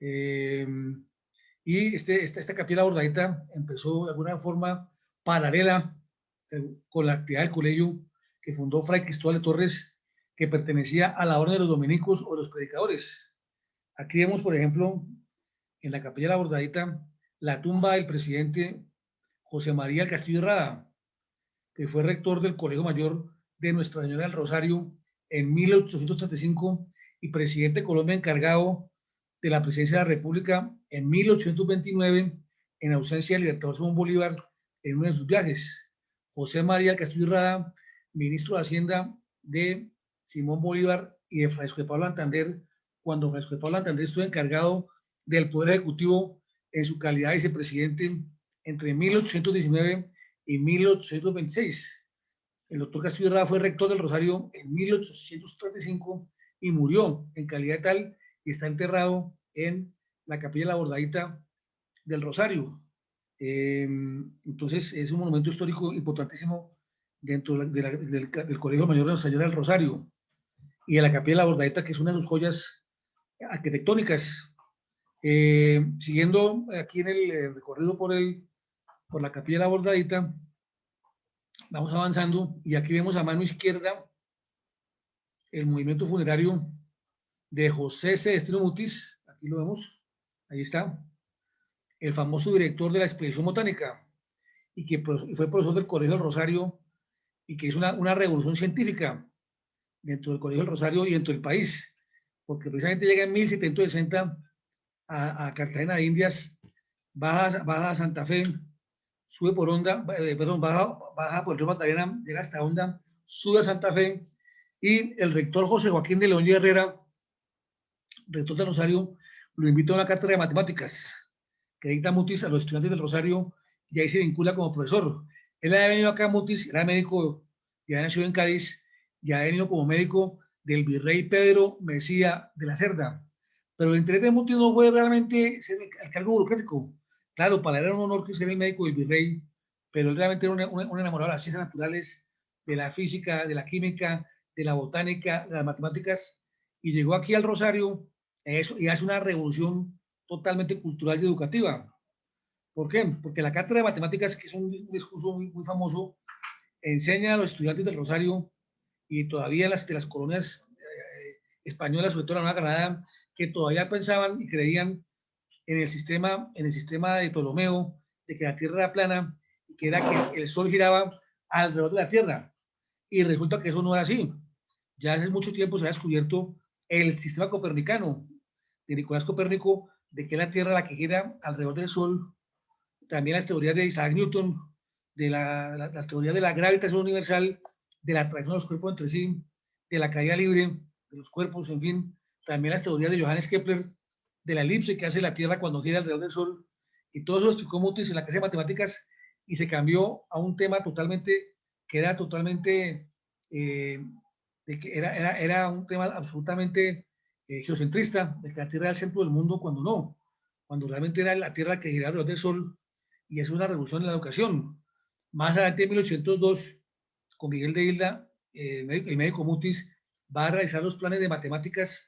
Eh, y esta capilla bordadita empezó de alguna forma paralela con la actividad del colegio que fundó Fray Cristóbal de Torres, que pertenecía a la orden de los dominicos o los predicadores. Aquí vemos, por ejemplo, en la capilla de la bordadita, la tumba del presidente José María Castillo Herrada, que fue rector del Colegio Mayor de Nuestra Señora del Rosario en 1835 y presidente de Colombia encargado de la presidencia de la República en 1829, en ausencia del libertador Simón Bolívar en uno de sus viajes. José María Castillo Herrada, ministro de Hacienda de Simón Bolívar y de Francisco de Pablo Santander, cuando Francisco de Pablo Santander estuvo encargado del Poder Ejecutivo en su calidad de vicepresidente entre 1819 y 1826. El doctor Castillo Herrada fue rector del Rosario en 1835 y murió en calidad de tal y está enterrado en la capilla de la Bordadita del Rosario. Entonces es un monumento histórico importantísimo dentro del Colegio Mayor de Nuestra Señora del Rosario y de la capilla de la Bordadita, que es una de sus joyas arquitectónicas. Siguiendo aquí en el recorrido por la capilla de la Bordadita, vamos avanzando y aquí vemos a mano izquierda el movimiento funerario de José Celestino Mutis, aquí lo vemos, ahí está, el famoso director de la expedición botánica y que fue profesor del Colegio del Rosario y que hizo una revolución científica dentro del Colegio del Rosario y dentro del país, porque precisamente llega en 1760 a Cartagena de Indias, baja a Santa Fe, sube por Honda, baja por el río Magdalena, llega hasta Honda, sube a Santa Fe, y el rector José Joaquín de León y Herrera, rector del Rosario, lo invita a una cátedra de matemáticas que dicta Mutis a los estudiantes del Rosario, y ahí se vincula como profesor. Él había venido acá a Mutis, era médico, ya había nacido en Cádiz, ya había venido como médico del virrey Pedro Mesía de la Cerda. Pero el interés de Mutis no fue realmente ser el cargo burocrático. Claro, para él era un honor que ser el médico del virrey, pero él realmente era un enamorado de las ciencias naturales, de la física, de la química, de la botánica, de las matemáticas, y llegó aquí al Rosario eso, y hace una revolución totalmente cultural y educativa. ¿Por qué? Porque la cátedra de matemáticas, que es un discurso muy famoso, enseña a los estudiantes del Rosario y todavía de las colonias españolas, sobre todo la Nueva Granada, que todavía pensaban y creían en el sistema de Ptolomeo, de que la Tierra era plana y que era que el Sol giraba alrededor de la Tierra. Y resulta que eso no era así. Ya hace mucho tiempo se ha descubierto el sistema copernicano de Nicolás Copérnico, de que es la Tierra la que gira alrededor del Sol. También las teorías de Isaac Newton, de las teorías de la gravitación universal, de la atracción de los cuerpos entre sí, de la caída libre de los cuerpos, en fin. También las teorías de Johannes Kepler, de la elipse que hace la Tierra cuando gira alrededor del Sol. Y todo eso lo explicó Mutis en la clase de matemáticas y se cambió a un tema totalmente, que era totalmente, de que era un tema absolutamente geocentrista, de que la Tierra era el centro del mundo cuando realmente era la Tierra que giraba alrededor del Sol, y es una revolución en la educación. Más adelante, en 1802, con Miguel de Hilda, el médico Mutis, va a realizar los planes de matemáticas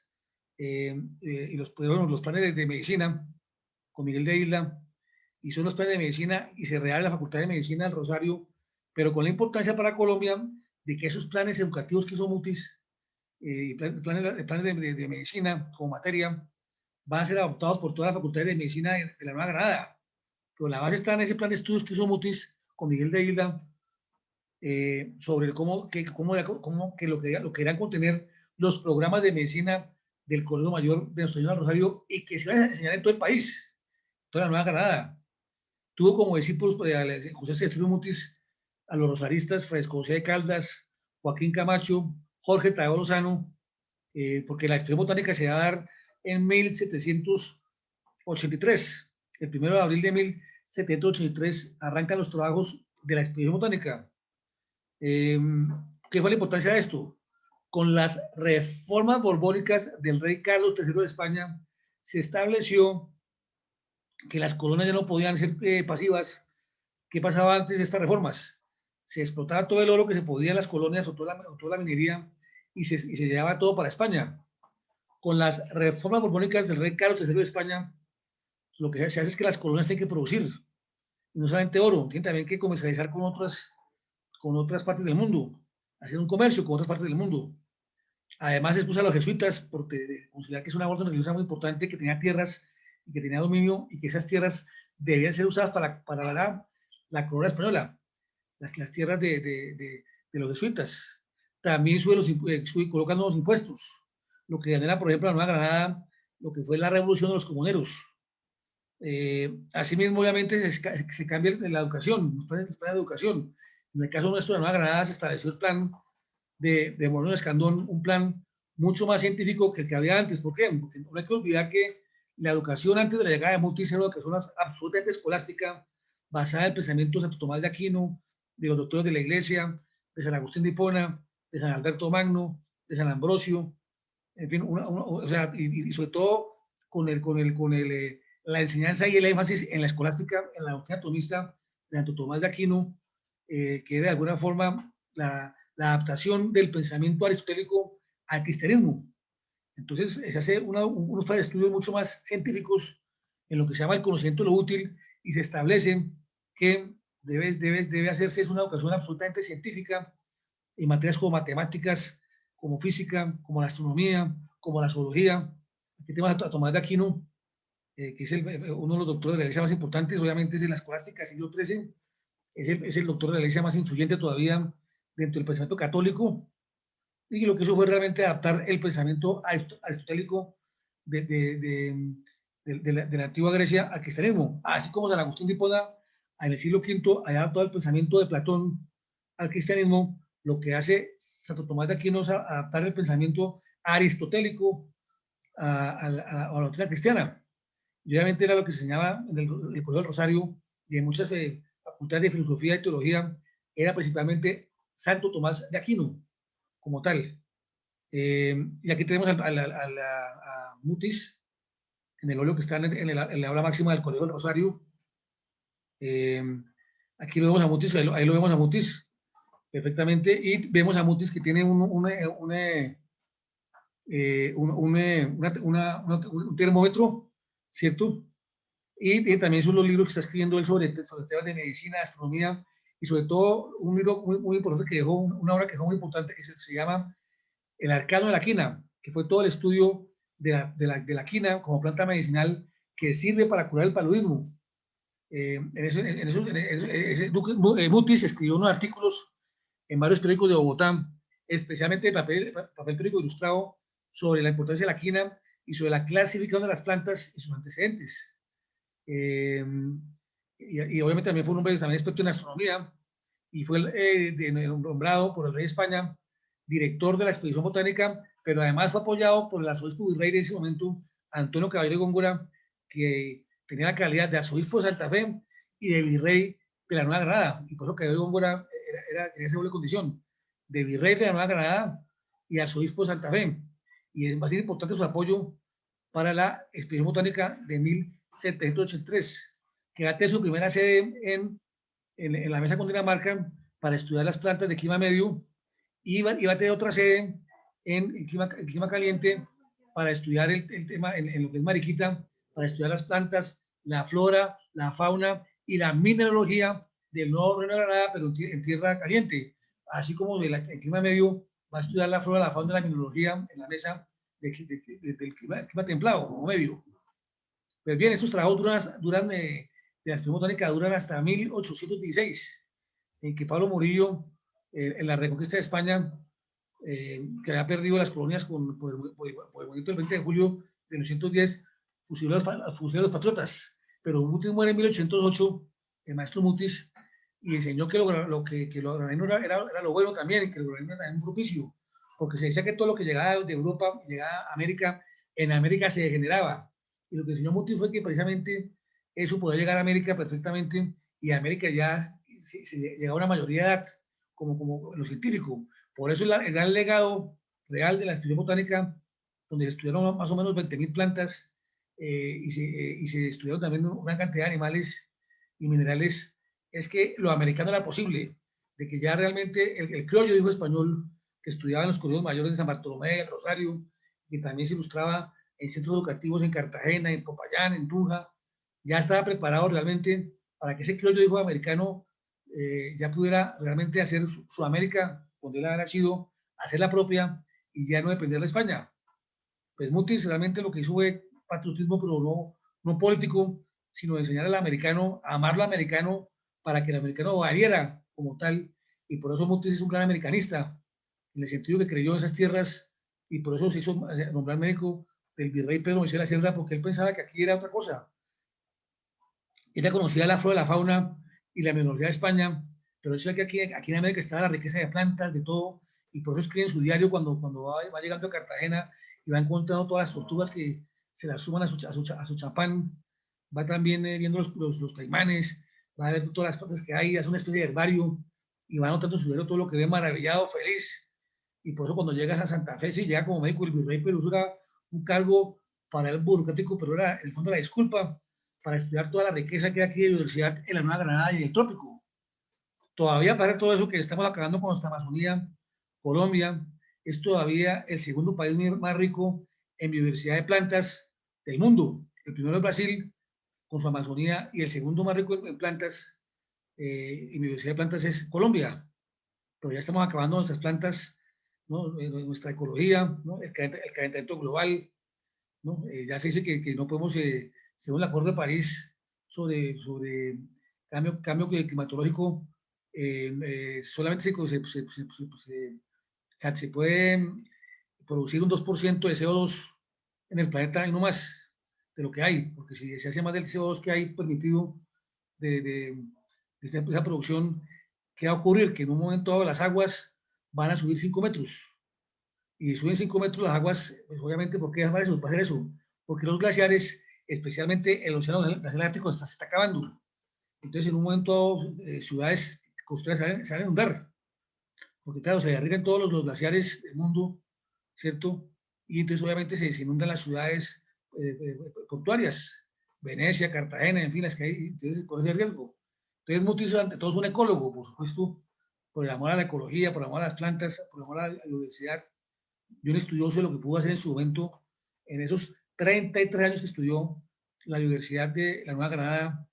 y los planes de medicina con Miguel de Hilda, y son los planes de medicina y se reabre la Facultad de Medicina del Rosario, pero con la importancia para Colombia de que esos planes educativos que hizo Mutis, planes de medicina como materia, van a ser adoptados por todas las facultades de medicina de la Nueva Granada. Pero la base está en ese plan de estudios que hizo Mutis con Miguel de Hilda, sobre lo que irán contener los programas de medicina del Colegio Mayor de Nuestra Señora del Rosario y que se van a enseñar en todo el país, toda la Nueva Granada. Tuvo como discípulos José Celestino Mutis a los rosaristas Fresco José de Caldas, Joaquín Camacho, Jorge Tadeo Lozano, porque la expedición botánica se va a dar en 1783. El 1 de abril de 1783 arrancan los trabajos de la expedición botánica. ¿Qué fue la importancia de esto? Con las reformas borbónicas del rey Carlos III de España, se estableció que las colonias ya no podían ser pasivas. ¿Qué pasaba antes de estas reformas? Se explotaba todo el oro que se podía en las colonias o toda la minería y se llevaba todo para España. Con las reformas borbónicas del rey Carlos III de España, lo que se hace es que las colonias tienen que producir, y no solamente oro, tienen también que comercializar con otras partes del mundo, hacer un comercio con otras partes del mundo. Además, expuso a los jesuitas porque considera que es una orden religiosa muy importante, que tenía tierras y que tenía dominio, y que esas tierras debían ser usadas para la corona española, las tierras de los jesuitas. También colocan nuevos impuestos, lo que genera, por ejemplo, la Nueva Granada, lo que fue la revolución de los comuneros. Asimismo, obviamente, se cambia la educación, los planes de educación. En el caso nuestro, de la Nueva Granada, se estableció el plan de Moreno Escandón, un plan mucho más científico que el que había antes. ¿Por qué? Porque no hay que olvidar que la educación antes de la llegada de Mutis era una educación absolutamente escolástica, basada en el pensamiento de Santo Tomás de Aquino, de los doctores de la Iglesia, de San Agustín de Hipona, de San Alberto Magno, de San Ambrosio, en fin, o sea, y sobre todo la enseñanza y el énfasis en la escolástica, en la doctrina tomista de Santo Tomás de Aquino, que de alguna forma la adaptación del pensamiento aristotélico al cristianismo. Entonces, se hace unos estudios mucho más científicos en lo que se llama el conocimiento de lo útil, y se establece que debe hacerse una educación absolutamente científica en materias como matemáticas, como física, como la astronomía, como la zoología. Aquí tenemos a Tomás de Aquino, que es uno de los doctores de la iglesia más importantes, obviamente es de la escolástica, siglo XIII, es el doctor de la iglesia más influyente todavía dentro del pensamiento católico, y lo que hizo fue realmente adaptar el pensamiento aristotélico de la antigua Grecia al cristianismo, así como San Agustín de Hipona en el siglo V ha adaptado el pensamiento de Platón al cristianismo. Lo que hace Santo Tomás de Aquino es adaptar el pensamiento aristotélico a la doctrina cristiana. Y obviamente era lo que se enseñaba en el Colegio del Rosario y en muchas facultades de filosofía y teología, era principalmente Santo Tomás de Aquino como tal. Y aquí tenemos a Mutis, en el óleo que está en la aula máxima del Colegio del Rosario. Aquí lo vemos a Mutis, ahí lo vemos a Mutis perfectamente, y vemos a Mutis que tiene un termómetro, ¿cierto? Y también son los libros que está escribiendo él sobre temas de medicina, astronomía, y sobre todo un libro muy importante que dejó, una obra que dejó muy importante, que se llama El Arcano de la Quina, que fue todo el estudio de la quina como planta medicinal que sirve para curar el paludismo. Mutis escribió unos artículos en varios periódicos de Bogotá, especialmente el papel periódico ilustrado, sobre la importancia de la quina y sobre la clasificación de las plantas y sus antecedentes. Y obviamente también fue un hombre también experto en astronomía, y fue nombrado por el rey de España director de la expedición botánica, pero además fue apoyado por el arzobispo virrey de ese momento, Antonio Caballero Góngora, que tenía la calidad de arzobispo de Santa Fe y de virrey de la Nueva Granada. Y por eso Caballero Góngora tenía esa doble condición, de virrey de la Nueva Granada y arzobispo de Santa Fe. Y es bastante importante su apoyo para la expedición botánica de 1783, que va a tener su primera sede en la mesa con Dinamarca para estudiar las plantas de clima medio, y va a tener otra sede en clima caliente para estudiar el tema en lo que es Mariquita, para estudiar las plantas, la flora, la fauna y la mineralogía del nuevo Reino de Granada, pero en tierra caliente. Así como el clima medio va a estudiar la flora, la fauna y la mineralogía en la mesa del clima templado o medio. Pues bien, estos trabajos duran de la expedición botánica duran hasta 1816, en que Pablo Murillo, en la reconquista de España, que había perdido las colonias por el movimiento del 20 de julio de 1910, fusiló a los patriotas. Pero Mutis muere en 1808, el maestro Mutis, y enseñó que lo granadino era lo bueno también, y que lo granadino era también propicio, porque se decía que todo lo que llegaba de Europa, llegaba a América, en América se degeneraba. Y lo que enseñó Mutis fue que precisamente eso podía llegar a América perfectamente, y a América ya se llegaba a una mayoría de edad, como lo científico. Por eso el gran legado real de la expedición botánica, donde se estudiaron más o menos 20.000 plantas, y se estudiaron también una cantidad de animales y minerales, es que lo americano era posible, de que ya realmente el criollo, dijo español, que estudiaba en los colegios mayores de San Bartolomé, el Rosario, que también se ilustraba en centros educativos en Cartagena, en Popayán, en Tunja, ya estaba preparado realmente para que ese criollo hijo americano ya pudiera realmente hacer su América, donde él había nacido, hacer la propia y ya no depender de España. Pues Mutis realmente lo que hizo fue patriotismo, pero no político, sino enseñar al americano, a amar lo americano para que el americano valiera como tal. Y por eso Mutis es un gran americanista, en el sentido que creyó en esas tierras y por eso se hizo nombrar médico del virrey Pedro Moisés de la Sierra, porque él pensaba que aquí era otra cosa. Ella conocía la flora, la fauna y la mineralogía de España, pero decía que aquí en América estaba la riqueza de plantas, de todo, y por eso escribe en su diario cuando va llegando a Cartagena y va encontrando todas las tortugas que se las suman a su chapán, va también viendo los caimanes, va a ver todas las plantas que hay, hace una especie de herbario y va anotando en su diario todo lo que ve maravillado, feliz. Y por eso cuando llegas a Santa Fe, sí, llega como médico el virrey, pero eso era un cargo para el burocrático, pero era en el fondo la disculpa para estudiar toda la riqueza que hay aquí de biodiversidad en la Nueva Granada y en el trópico. Todavía para todo eso que estamos acabando con nuestra Amazonía, Colombia es todavía el segundo país más rico en biodiversidad de plantas del mundo. El primero es Brasil con su Amazonía y el segundo más rico en plantas y biodiversidad de plantas es Colombia. Pero ya estamos acabando nuestras plantas, ¿no? Nuestra ecología, ¿no? El calentamiento global, ¿no? Ya se dice que no podemos, según el Acuerdo de París sobre cambio climatológico, solamente se puede producir un 2% de CO2 en el planeta y no más de lo que hay, porque si se hace más del CO2 que hay permitido de esa producción, ¿qué va a ocurrir? Que en un momento dado las aguas van a subir 5 metros y suben 5 metros las aguas, pues obviamente, ¿por qué va a hacer eso? Porque los glaciares, especialmente el océano Atlántico, se está acabando. Entonces, en un momento, ciudades costeras se van a inundar, porque claro, se derriten todos los glaciares del mundo, ¿cierto? Y entonces, obviamente, se inundan las ciudades portuarias, Venecia, Cartagena, en fin, las que hay, entonces, con ese riesgo. Entonces, Mutis, ante todo, es un ecólogo, por supuesto, por el amor a la ecología, por el amor a las plantas, por el amor a la biodiversidad, y un estudioso de lo que pudo hacer en su momento, en esos 33 años que estudió la Universidad de la Nueva Granada,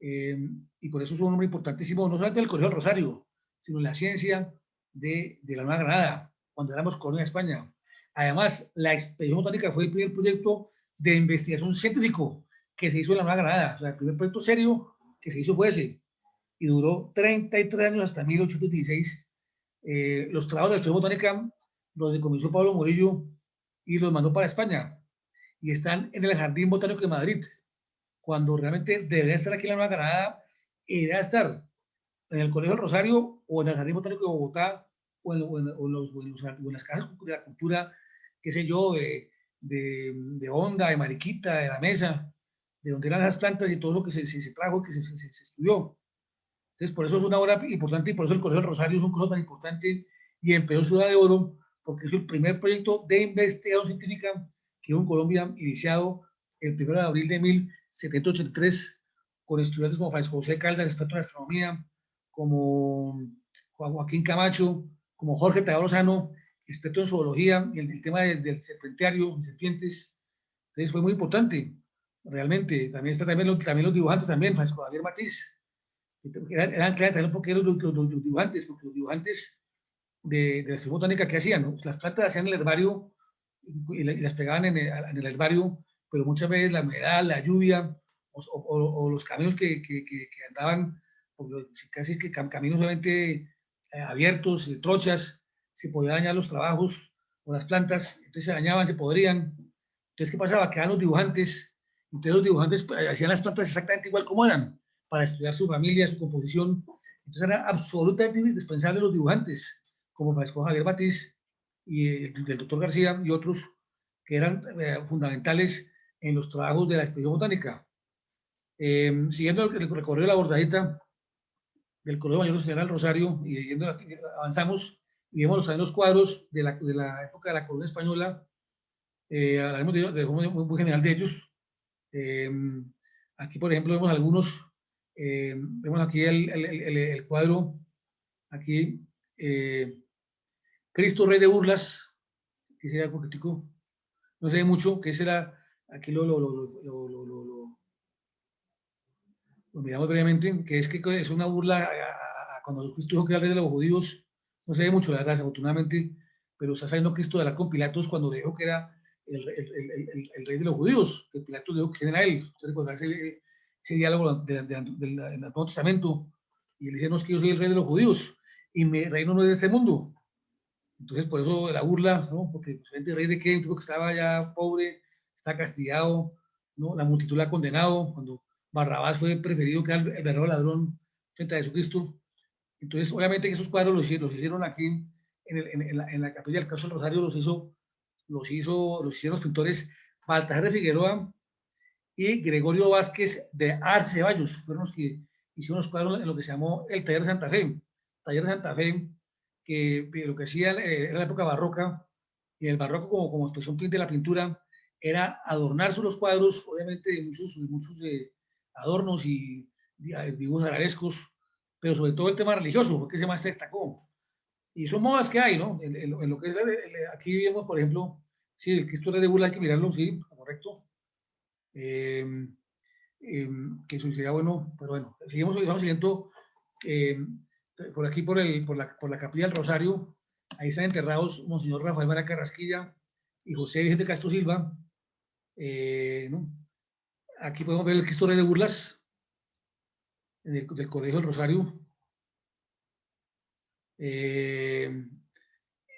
y por eso es un hombre importantísimo, no solamente del Colegio del Rosario, sino en la ciencia de la Nueva Granada, cuando éramos colonia de España. Además, la expedición botánica fue el primer proyecto de investigación científico que se hizo en la Nueva Granada, o sea, el primer proyecto serio que se hizo fue ese, y duró 33 años hasta 1816. Los trabajos de la expedición botánica los comenzó Pablo Murillo y los mandó para España y están en el Jardín Botánico de Madrid, cuando realmente debería estar aquí en la Nueva Granada, debería estar en el Colegio del Rosario o en el Jardín Botánico de Bogotá o en las casas de la cultura, qué sé yo, de Honda, de Mariquita, de la Mesa, de donde eran las plantas y todo lo que se trajo, que se estudió. Entonces, por eso es una obra importante y por eso el Colegio del Rosario es un colegio tan importante y empezó Ciudad de Oro, porque es el primer proyecto de investigación científica que hubo en Colombia, iniciado el 1 de abril de 1783, con estudiantes como Francisco José Caldas, experto en astronomía, como Joaquín Camacho, como Jorge Tadeo Lozano, experto en zoología y el tema del serpentiario, de serpientes. Entonces fue muy importante, realmente. También está también los dibujantes, también, Francisco Javier Matiz. Eran claves también porque eran los dibujantes, porque los dibujantes de la expresión botánica que hacían, ¿no? Las plantas hacían el herbario y las pegaban en el herbario, pero muchas veces la humedad, la lluvia o los caminos que andaban, casi que caminos solamente abiertos, trochas, se podían dañar los trabajos o las plantas, entonces se dañaban, se podrían. Entonces, ¿qué pasaba? Quedaban los dibujantes, entonces los dibujantes hacían las plantas exactamente igual como eran, para estudiar su familia, su composición. Entonces, eran absolutamente indispensables los dibujantes, como Francisco Javier Batiz y el doctor García y otros que eran fundamentales en los trabajos de la expedición botánica. Siguiendo el recorrido de la bordadita del Colegio Mayor General Rosario y avanzamos y vemos también los cuadros de la época de la colonia española, hablaremos de muy general de ellos. Aquí, por ejemplo, vemos algunos, vemos aquí el cuadro, aquí, Cristo Rey de Burlas, que sería un poquitico, no se ve mucho, que ese era, aquí lo miramos brevemente, que es una burla a cuando Cristo dijo que era el rey de los judíos, no se ve mucho, la verdad, desafortunadamente, pero está saliendo Cristo de hablar con Pilatos cuando le dijo que era el rey de los judíos, que Pilatos le dijo que era él. Usted recuerda ese diálogo del Nuevo Testamento, y él dice, no, es que yo soy el rey de los judíos, y mi reino no es de este mundo. Entonces, por eso la burla, ¿no? Porque el rey de qué, un tipo que estaba ya pobre, está castigado, ¿no? La multitud la ha condenado, cuando Barrabás fue preferido que el verdadero ladrón frente a Jesucristo. Entonces, obviamente que esos cuadros los hicieron aquí en la capilla del Caso del Rosario, los hicieron los pintores Baltasar de Figueroa y Gregorio Vázquez de Arce Ceballos, fueron los que hicieron los cuadros en lo que se llamó el Taller de Santa Fe. Taller de Santa Fe, que lo que hacía era la época barroca, y el barroco como expresión de la pintura era adornarse los cuadros, obviamente de muchos adornos y dibujos arabescos, pero sobre todo el tema religioso, fue que se más destacó. Y son modas que hay, ¿no? En lo que es aquí vemos, por ejemplo, sí, el Cristo de Burla hay que mirarlo, sí, correcto. Que eso sería bueno, pero bueno, estamos siguiendo por aquí, por la Capilla del Rosario. Ahí están enterrados Monseñor Rafael Mara Carrasquilla y José Vicente Castro Silva. ¿No? Aquí podemos ver el Cristo de Burlas del Colegio del Rosario.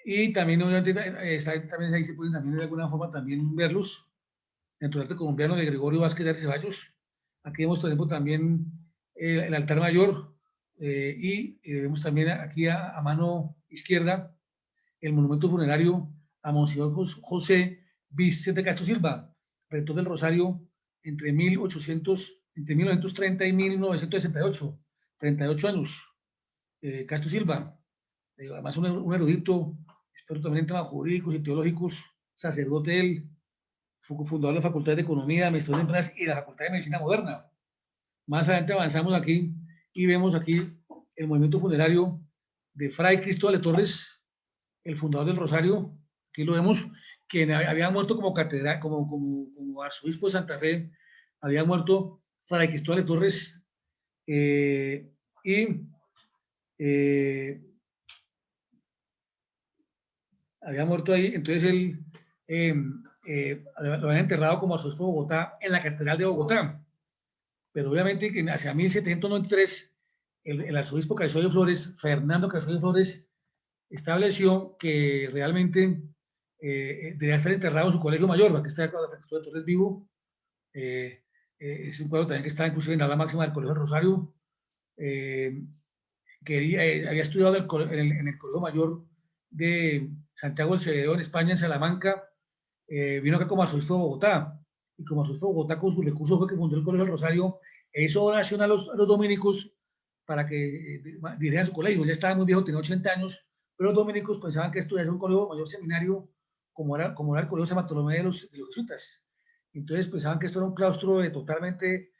Y también, obviamente, también ahí se pueden también de alguna forma también verlos. Dentro del arte colombiano de Gregorio Vázquez de Ceballos. Aquí vemos, por ejemplo, también el altar mayor y vemos también aquí a mano izquierda el monumento funerario a Monseñor José Vicente Castro Silva, rector del Rosario entre 1930 y 1968, 38 años. Castro Silva, además un erudito, experto también en temas jurídicos y teológicos, sacerdote él, fundador de la Facultad de Economía, Administración de Empresas y la Facultad de Medicina Moderna. Más adelante avanzamos aquí y vemos aquí el movimiento funerario de Fray Cristóbal de Torres, el fundador del Rosario. Aquí lo vemos, que había muerto como catedral, como arzobispo de Santa Fe, había muerto Fray Cristóbal de Torres y había muerto ahí, entonces él lo habían enterrado como arzobispo de Bogotá en la Catedral de Bogotá. Pero obviamente que hacia 1793 el arzobispo Caicedo de Flores, Fernando Caicedo de Flores, estableció que realmente debía estar enterrado en su colegio mayor, aquí está el cuadro de Torres vivo, es un cuadro también que está inclusive en la ala máxima del Colegio del Rosario, había estudiado en el Colegio Mayor de Santiago del Cededor en España, en Salamanca, vino acá como arzobispo de Bogotá, y como arzobispo de Bogotá con sus recursos fue que fundó el Colegio del Rosario, e hizo oración a los dominicos para que dirigieran su colegio. Ya estaba muy viejo, tenía 80 años, pero los dominicos pensaban que estudiar un colegio mayor seminario como era el Colegio San Bartolomé de los jesuitas. Entonces pensaban que esto era un claustro totalmente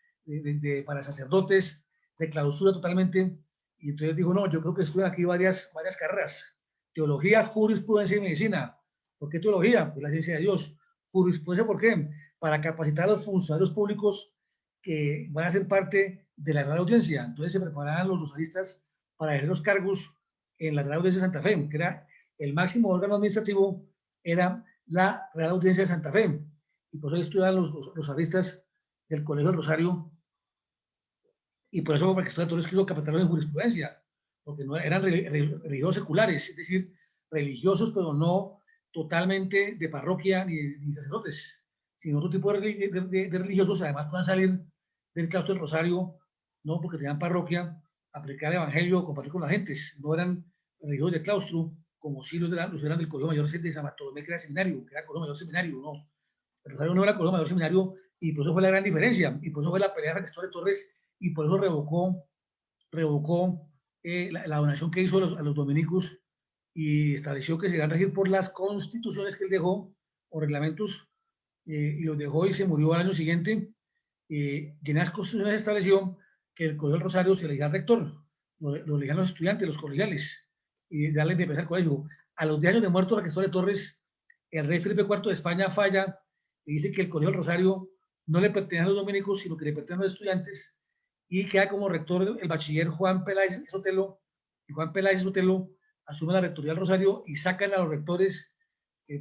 para sacerdotes, de clausura totalmente, y entonces dijo, no, yo creo que estudian aquí varias carreras, teología, jurisprudencia y medicina. ¿Por qué teología? Pues la ciencia de Dios. Jurisprudencia, ¿por qué? Para capacitar a los funcionarios públicos que van a ser parte de la Real Audiencia. Entonces se preparaban los rosalistas para ejercer los cargos en la Real Audiencia de Santa Fe, que era el máximo órgano administrativo, era la Real Audiencia de Santa Fe. Y por eso estudiaban los rosalistas del Colegio del Rosario, y por eso porque Cristóbal de Torres quiso capacitarlos en jurisprudencia, porque no eran religiosos seculares, es decir, religiosos, pero no totalmente de parroquia ni sacerdotes, sino otro tipo de religiosos. Además puedan salir del claustro del Rosario, no porque tenían parroquia, aplicar el evangelio, compartir con las gentes. No eran religiosos de claustro, como si los eran del Colegio Mayor de San Bartolomé, que era seminario, que era Colegio Mayor Seminario, no. El Rosario no era Colegio Mayor Seminario, y por eso fue la gran diferencia, y por eso fue la pelea de Cristóbal de Torres, y por eso revocó la donación que hizo a los dominicos, y estableció que se iban a regir por las constituciones que él dejó, o reglamentos, y los dejó y se murió al año siguiente. Y en las constituciones estableció que el Colegio del Rosario se elegía al rector, lo elegían los estudiantes, los colegiales, y darle independencia al colegio. A los 10 años de muerto, Cristóbal de Torres el rey Felipe IV de España falla y dice que el Colegio del Rosario no le pertenece a los dominicos, sino que le pertenece a los estudiantes, y queda como rector el bachiller Juan Peláez Sotelo, y Juan Peláez Sotelo asume la rectoría del Rosario y sacan a los rectores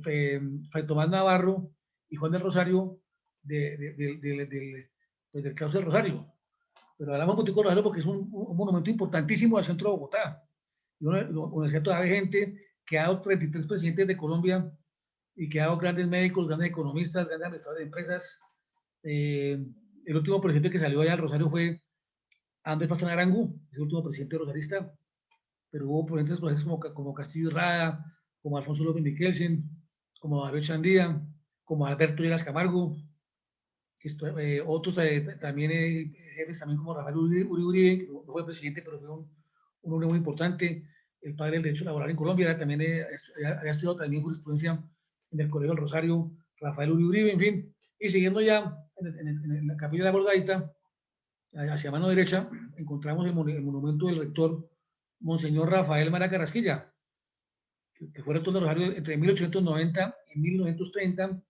Fray Tomás Navarro y Juan del Rosario del claustro del Rosario. Pero hablamos un poquito del Rosario porque es un monumento importantísimo del centro de Bogotá. Y una universidad todavía gente que ha dado 33 presidentes de Colombia y que ha dado grandes médicos, grandes economistas, grandes administradores de empresas. El último presidente que salió allá del Rosario fue Andrés Pastrana Arango, es el último presidente rosarista, pero hubo presidentes rosarios como Castillo y Rada, como Alfonso López Miquelsen, como David Chandía, como Alberto Lleras Camargo, otros también jefes también como Rafael Uribe, que no fue presidente, pero fue un hombre muy importante, el padre del derecho laboral en Colombia, también había estudiado también jurisprudencia en el Colegio del Rosario, Rafael Uribe, en fin. Y siguiendo ya en la capilla de la Bordadita, hacia mano derecha, encontramos el monumento del rector Monseñor Rafael Mara Carrasquilla, que fue rector del Rosario entre 1890 y 1930,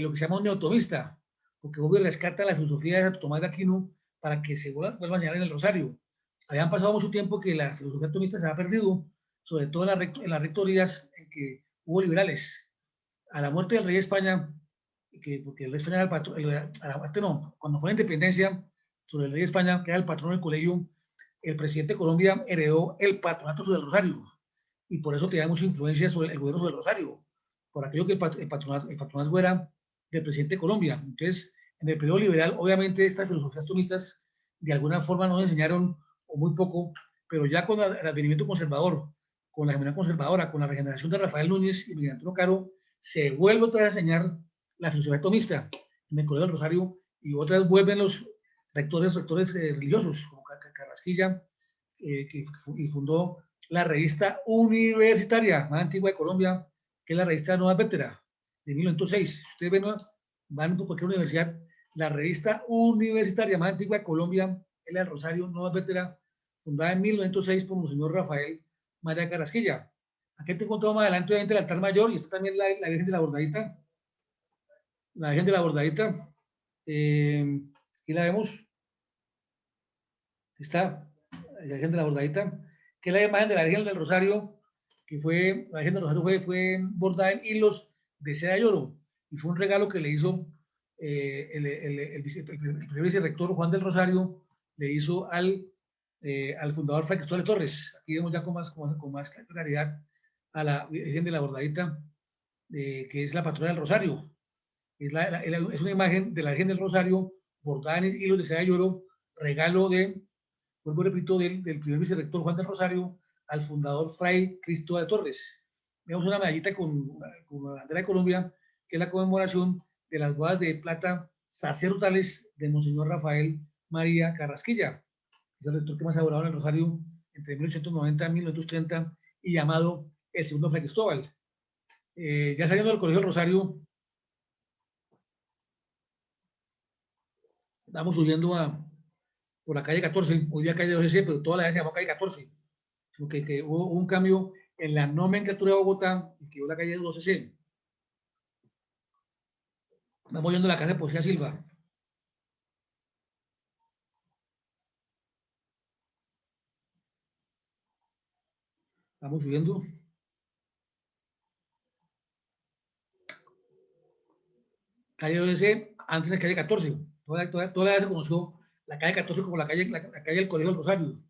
lo que se llama un neotomista, porque obvio rescata la filosofía de Santo Tomás de Aquino para que se vuelva a enseñar en el Rosario. Habían pasado mucho tiempo que la filosofía tomista se había perdido, sobre todo en las rectorías en que hubo liberales. A la muerte del rey de España, porque el rey de España era el patrón, a la muerte no, cuando fue la independencia sobre el rey de España, que era el patrón del colegio, el presidente de Colombia heredó el patronato sobre el Rosario, y por eso tenía mucha influencia sobre el gobierno sobre el Rosario, por aquello que el patronazgo era del presidente de Colombia. Entonces, en el periodo liberal, obviamente, estas filosofías tomistas de alguna forma nos enseñaron, o muy poco, pero ya con el advenimiento conservador, con la hegemonía conservadora, con la regeneración de Rafael Núñez y Miguel Antonio Caro, se vuelve otra vez a enseñar la filosofía tomista en el Colegio del Rosario, y otras vuelven los rectores religiosos, como Carrasquilla, y fundó la revista universitaria más antigua de Colombia, que es la revista Nueva Vétera, de 1906. Ustedes ven, van por cualquier universidad, la revista universitaria más antigua de Colombia es la del Rosario Nueva Vétera, fundada en 1906 por Monseñor Rafael María Carrasquilla. Aquí te encontramos más adelante, obviamente, el altar mayor, y está también la Virgen de la Bordadita. La Virgen de la Bordadita. Aquí la vemos. Está la Virgen de la Bordadita, que es la imagen de la Virgen del Rosario, que fue, la Virgen del Rosario fue bordada en hilos de seda y oro, y fue un regalo que le hizo el primer vicerrector Juan del Rosario, le hizo al fundador Fray Cristóbal de Torres. Aquí vemos ya con más claridad a la Virgen de la Bordadita, que es la patrona del Rosario. Es una imagen de la Virgen del Rosario bordada en hilos de seda y oro, regalo vuelvo y repito, del primer vicerrector Juan del Rosario al fundador Fray Cristóbal de Torres. Vemos una medallita con la bandera de Colombia, que es la conmemoración de las bodas de plata sacerdotales de Monseñor Rafael María Carrasquilla, el rector que más ha laborado en el Rosario entre 1890 y 1930, y llamado el segundo Fray Cristóbal. Ya saliendo del Colegio del Rosario, vamos subiendo por la calle 14, hoy día calle 12C, pero toda la vida se llamó calle 14, que hubo un cambio en la nomenclatura de Bogotá y quedó la calle 12C. Vamos yendo a la casa de Poesía Silva. Vamos subiendo. Calle 12C, antes de calle 14. Toda la vida se conoció la calle 14 como la calle del Colegio del Rosario,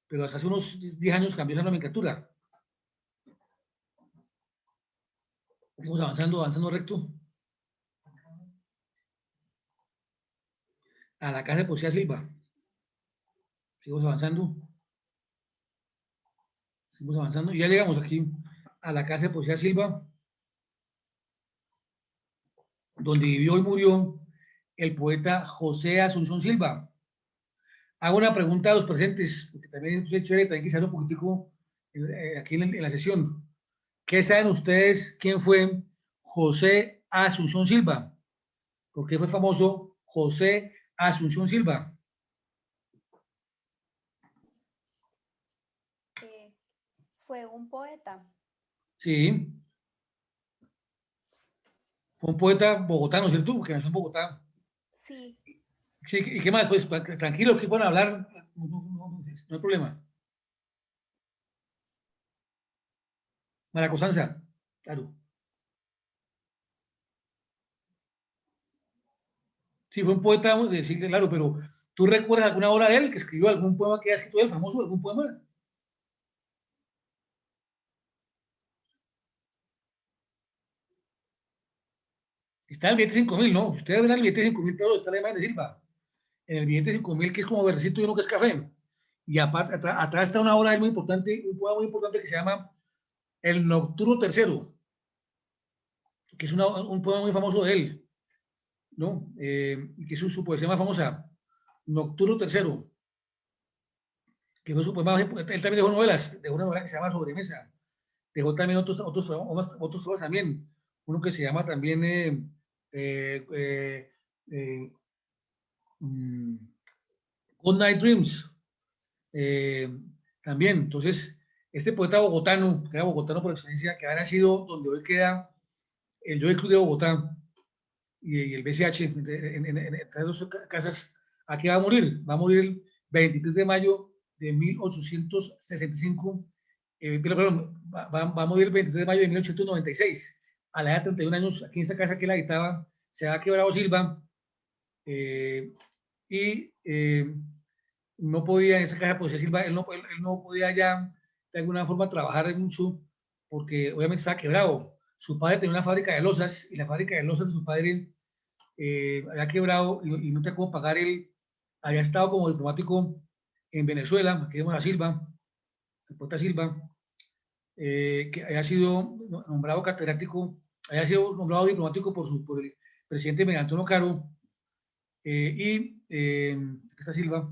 pero hasta hace unos 10 años cambió esa nomenclatura. Seguimos avanzando recto. A la casa de Poesía Silva. Seguimos avanzando. Seguimos avanzando. Y ya llegamos aquí a la casa de Poesía Silva, donde vivió y murió el poeta José Asunción Silva. Hago una pregunta a los presentes, porque también es chévere, también quizás un poquitico aquí en la sesión. ¿Qué saben ustedes quién fue José Asunción Silva? ¿Por qué fue famoso José Asunción Silva? Fue un poeta. Sí. Fue un poeta bogotano, ¿cierto? Porque nació en Bogotá. Sí. Sí, ¿y qué más? Pues tranquilo, que puedan hablar, no hay problema. María Costanza, claro. Sí, fue un poeta, sí, claro, pero ¿tú recuerdas alguna obra de él que escribió algún poema que haya escrito él, famoso, algún poema? Está el billete 5.000, ¿no? Ustedes ven el billete 5.000 pesos, está la imagen de Silva. En el billete 5.000, que es como verdecito y uno que es café. Y atrás está una obra de él muy importante, un poema muy importante que se llama El Nocturno Tercero, que es un poema muy famoso de él, ¿no? Y que es su poesía más famosa, Nocturno Tercero, que fue su poema más importante. Él también dejó novelas, dejó una novela que se llama Sobremesa, dejó también otros poemas también, uno que se llama también eh, eh, eh, mm, Good Night Dreams, eh, también. Entonces, este poeta bogotano, que era bogotano por excelencia, que había nacido donde hoy queda el Joy Club de Bogotá y el BCH, entre dos casas, aquí va a morir el 23 de mayo de 1865, perdón, va a morir el 23 de mayo de 1896, a la edad de 31 años, aquí en esta casa que la habitaba, se ha quebrado Silva, eh, y no podía en esa casa, pues Silva, él no podía ya de alguna forma trabajar mucho, porque obviamente estaba quebrado. Su padre tenía una fábrica de losas, y la fábrica de losas de su padre había quebrado y no tenía cómo pagar. Él había estado como diplomático en Venezuela, aquí vemos a Silva, el poeta Silva, que había sido nombrado catedrático, había sido nombrado diplomático por el presidente Miguel Antonio Caro, esta Silva,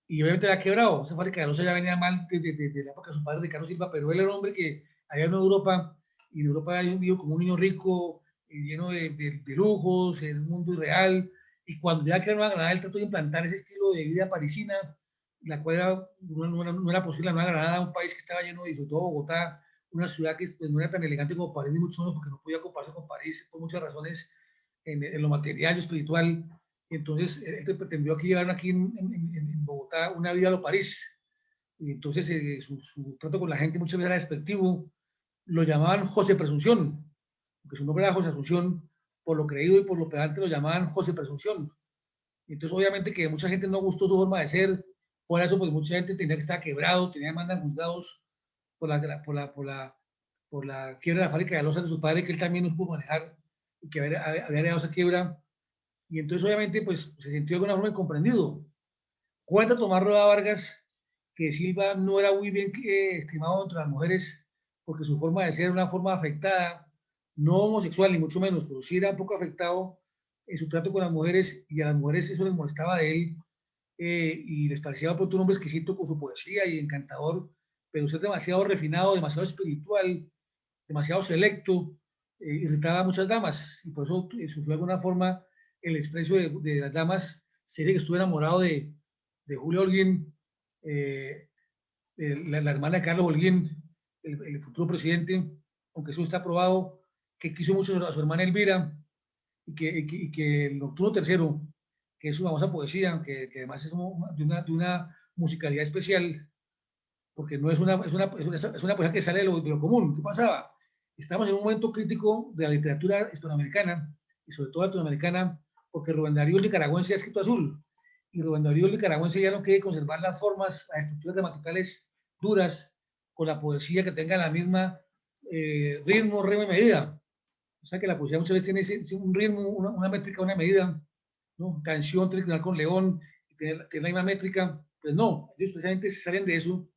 y obviamente había quebrado. Esa fábrica de losas ya venía mal de la época de su padre, Ricardo Silva, pero él era un hombre que había ido a Europa, y en Europa había vivido como un niño rico, lleno de lujos, en un mundo irreal, y cuando ya que Nueva Granada, él trató de implantar ese estilo de vida parisina, la cual no era posible en Nueva Granada, un país que estaba lleno de, sobre todo Bogotá, una ciudad que pues, no era tan elegante como París, ni mucho menos, porque no podía compararse con París por muchas razones, en lo material y espiritual. Entonces, él pretendió aquí llegar aquí en Bogotá una vida a lo París. Y entonces, su trato con la gente muchas veces era despectivo. Lo llamaban José Presunción, porque su nombre era José Asunción, por lo creído y por lo pedante lo llamaban José Presunción. Y entonces, obviamente, que mucha gente no gustó su forma de ser. Por eso, pues mucha gente tenía que estar quebrado, tenía demandas juzgados por por la quiebra de la fábrica de losas de su padre, que él también no pudo manejar, y que había heredado esa quiebra. Y entonces, obviamente, pues se sintió de alguna forma incomprendido. Cuenta Tomás Roda Vargas que Silva no era muy bien estimado entre las mujeres, porque su forma de ser era una forma afectada, no homosexual ni mucho menos, pero sí era un poco afectado en su trato con las mujeres, y a las mujeres eso les molestaba de él, y les parecía por un hombre exquisito con su poesía y encantador, pero ser demasiado refinado, demasiado espiritual, demasiado selecto, irritaba a muchas damas, y por eso sufrió de alguna forma el desprecio de las damas. Se dice que estuvo enamorado de Julio Holguín, eh, la hermana de Carlos Holguín, el futuro presidente, aunque eso está probado, que quiso mucho a su hermana Elvira, y que el Nocturno Tercero, que es su famosa poesía, que además es de una musicalidad especial, porque no es una poesía que sale de lo común. ¿Qué pasaba? Estamos en un momento crítico de la literatura hispanoamericana, y sobre todo latinoamericana, porque Rubén Darío el nicaragüense ha escrito azul, y Rubén Darío el nicaragüense ya no quiere conservar las formas, las estructuras gramaticales duras, con la poesía que tenga la misma ritmo, rima y medida. O sea que la poesía muchas veces tiene un ritmo, una métrica, una medida, ¿no? Canción tiene que con León, tiene la misma métrica. Pues no, ellos precisamente se salen de eso,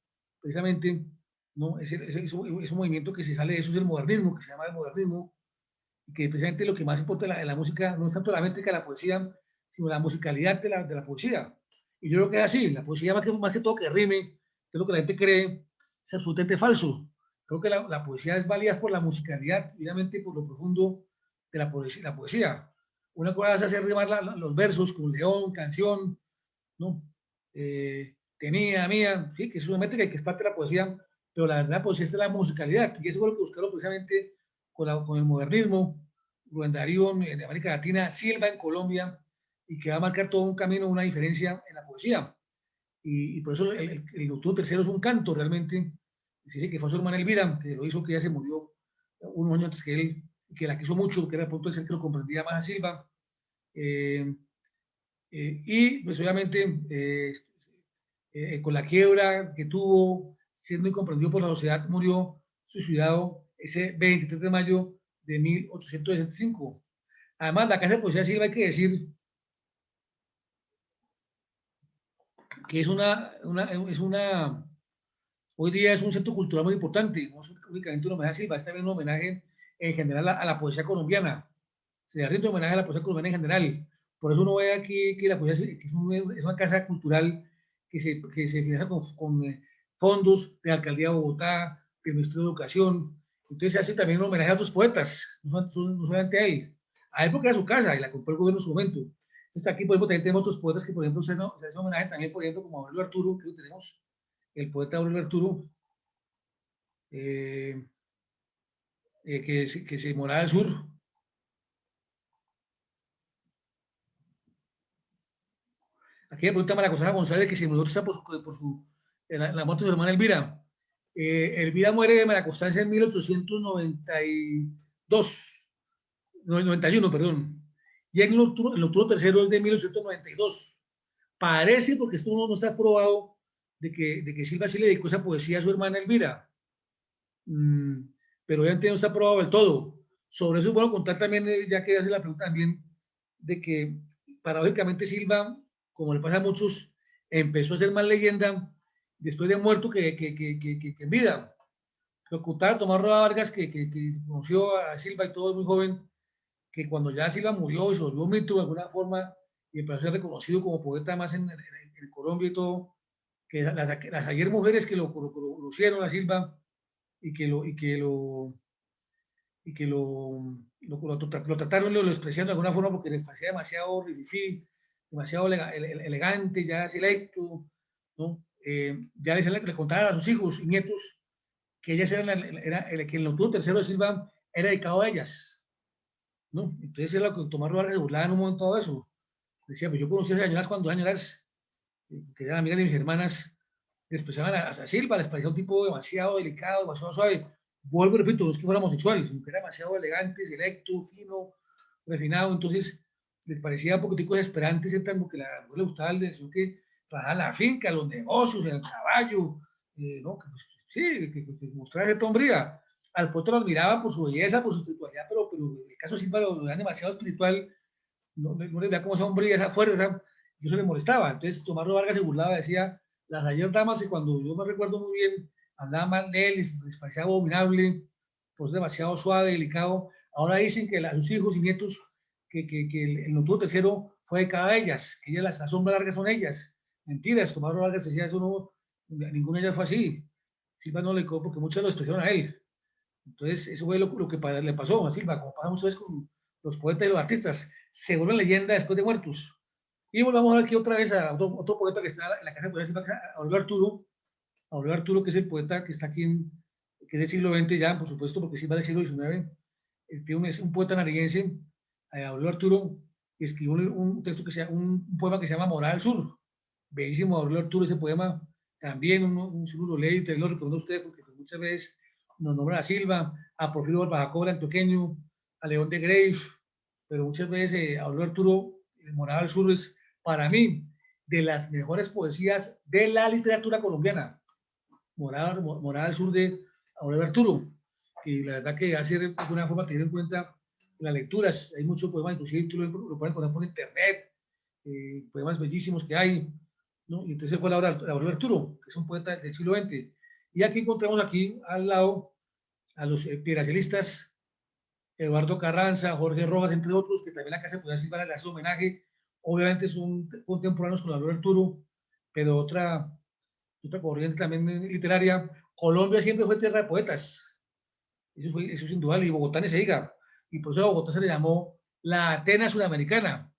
precisamente, ¿no? Es un movimiento que se sale de eso, es el modernismo, que se llama el modernismo, y que precisamente lo que más importa en la música no es tanto la métrica de la poesía, sino la musicalidad de la poesía. Y yo creo que es así, la poesía más que todo que rime, que es lo que la gente cree, es absolutamente falso. Creo que la poesía es válida por la musicalidad, obviamente por lo profundo de la poesía. Una cosa es hacer rimar los versos con león, canción, ¿no? Tenía, mía, sí, que es una métrica y que es parte de la poesía, pero la verdad, pues esta es la musicalidad, y eso es lo que buscaron precisamente con el modernismo, Rubén Darío en América Latina, Silva en Colombia, y que va a marcar todo un camino, una diferencia en la poesía. Y por eso el Nocturno Tercero es un canto realmente. Se dice que fue su hermana Elvira, que lo hizo, que ella se murió unos años antes que él, que la quiso mucho, que era el punto de ser que lo comprendía más a Silva. Y pues obviamente con la quiebra que tuvo, siendo incomprendido por la sociedad, murió suicidado ese 23 de mayo de 1865. Además, la Casa de Poesía Silva, hay que decir que hoy día es un centro cultural muy importante, no es únicamente un homenaje a Silva, es también un homenaje en general a la poesía colombiana. Se le rinde homenaje a la poesía colombiana en general. Por eso uno ve aquí que la poesía que es una casa cultural que se financia con fondos de la Alcaldía de Bogotá, del Ministerio de Educación. Entonces se hace también un homenaje a otros poetas, no solamente a él. A él porque era su casa y la compró el gobierno en su momento. Entonces aquí, por ejemplo, también tenemos otros poetas que, por ejemplo, se hace homenaje también, por ejemplo, como Aurelio Arturo, que tenemos el poeta Aurelio Arturo, eh, que se moraba al sur. Aquí me pregunta María Consuelo González que si murió por la muerte de su hermana Elvira. Elvira muere de María Constanza en 1892, 91, perdón. Y el nocturno tercero es de 1892. Parece, porque esto no está probado, de que Silva sí le dedicó esa poesía a su hermana Elvira. Pero obviamente no está probado del todo. Sobre eso es bueno contar también, ya que hace la pregunta también, de que paradójicamente Silva, como le pasa a muchos, empezó a ser más leyenda después de muerto que en vida. Lo contaba Tomás Roa Vargas, que conoció a Silva y todo muy joven, que cuando ya Silva murió y se volvió un mito de alguna forma y empezó a ser reconocido como poeta más en Colombia y todo, que las ayer mujeres que lo hicieron a Silva y que lo, y que lo, y que lo trataron, lo despreciaron de alguna forma porque les parecía demasiado ridículo, demasiado elegante, ya selecto, ¿no? Ya le contaban a sus hijos y nietos que ellas que el nocturno tercero de Silva era dedicado a ellas, ¿no? Entonces era lo que Tomás Roa se burlaba en un momento de todo eso. Decía, pues yo conocí a esas señoras cuando señoras, que eran amigas de mis hermanas, despreciaban a Silva, les parecía un tipo demasiado delicado, demasiado suave. Vuelvo y repito, no es que fuera homosexual, sino que era demasiado elegante, selecto, fino, refinado, entonces les parecía un poquitico desesperante ese tango que la mujer le gustaba, el de que trabajaba la finca, los negocios, el caballo, ¿no? Que, pues, sí, que mostraba cierta hombría. Al poeta lo admiraba por su belleza, por su espiritualidad, pero en el caso de Silva lo veía demasiado espiritual, no le veía como esa hombría, esa fuerza, y eso le molestaba. Entonces Tomás Vargas se burlaba, decía, las ayer damas, y cuando yo me recuerdo muy bien, hablaban mal de él, les parecía abominable, pues demasiado suave, delicado. Ahora dicen que sus hijos y nietos, que el nocturno tercero fue de cada ellas, que ellas, las sombras largas son ellas. Mentiras, Tomás Vargas decía eso, no, ninguna de ellas fue así. Silva no le porque muchos lo expresaron a él. Entonces, eso fue lo que le pasó a Silva, como pasa muchas veces con los poetas y los artistas, se vuelven leyenda después de muertos. Y volvamos aquí otra vez a otro poeta que está en la casa de poesía, a Aurelio Arturo, que es el poeta que está aquí, que es del siglo XX ya, por supuesto, porque Silva es del siglo XIX. Es un poeta nariñense, Aurelio Arturo, que escribió un texto un poema que se llama Morada del Sur. Bellísimo Aurelio Arturo, ese poema, también un seguro ley, te lo recomiendo a ustedes, porque muchas veces nos nombran a Silva, a Porfirio Barbajacoa antioqueño, a León de Grave, pero muchas veces Aurelio Arturo, Morada del Sur, es para mí de las mejores poesías de la literatura colombiana. Morada del Sur de Aurelio Arturo, que la verdad que hace de alguna forma tener en cuenta las lecturas. Hay muchos poemas, inclusive lo pueden encontrar por internet, poemas bellísimos que hay, ¿no? Y entonces fue la obra de Aurelio Arturo, que es un poeta del siglo XX. Y aquí encontramos aquí al lado a los pieracelistas, Eduardo Carranza, Jorge Rojas, entre otros, que también la Casa de Poesía Silva le hace homenaje. Obviamente son contemporáneos con Aurelio Arturo, pero otra corriente también literaria. Colombia siempre fue tierra de poetas, eso es indudable, y Bogotá ni se diga. Y por eso a Bogotá se le llamó la Atenas Sudamericana.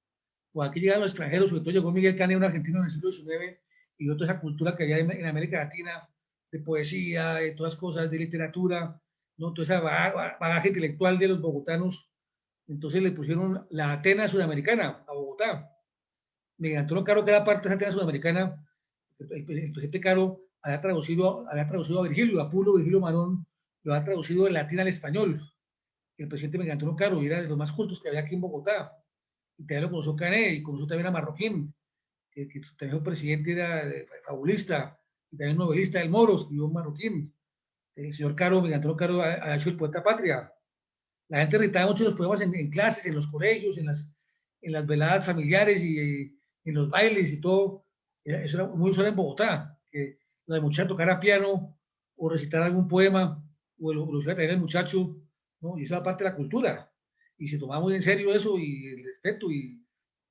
Pues aquí llegan los extranjeros, sobre todo llegó Miguel Caney, un argentino en el siglo XIX, y vio toda esa cultura que había en América Latina, de poesía, de todas cosas, de literatura, ¿no? Todo ese bagaje intelectual de los bogotanos, Entonces le pusieron la Atenas Sudamericana a Bogotá. Miguel Antonio Caro, que era parte de esa Atenas Sudamericana, el presidente Caro había traducido a Virgilio, a Pulo Virgilio Marón, lo había traducido del latín al español. El presidente Miguel Antonio Caro era de los más cultos que había aquí en Bogotá. Y también lo conoció Cané, y conoció también a Marroquín, que también el presidente era fabulista, y también novelista del Moro, escribió Marroquín. El señor Caro, Miguel Antonio Caro, ha hecho el poeta patria. La gente recitaba mucho los poemas en clases, en los colegios, en las veladas familiares y en los bailes y todo. Eso era muy usual en Bogotá, que la muchacha tocara piano o recitar algún poema, o lo hiciera también el muchacho, ¿no? Y eso era parte de la cultura. Y se tomaba muy en serio eso y el respeto y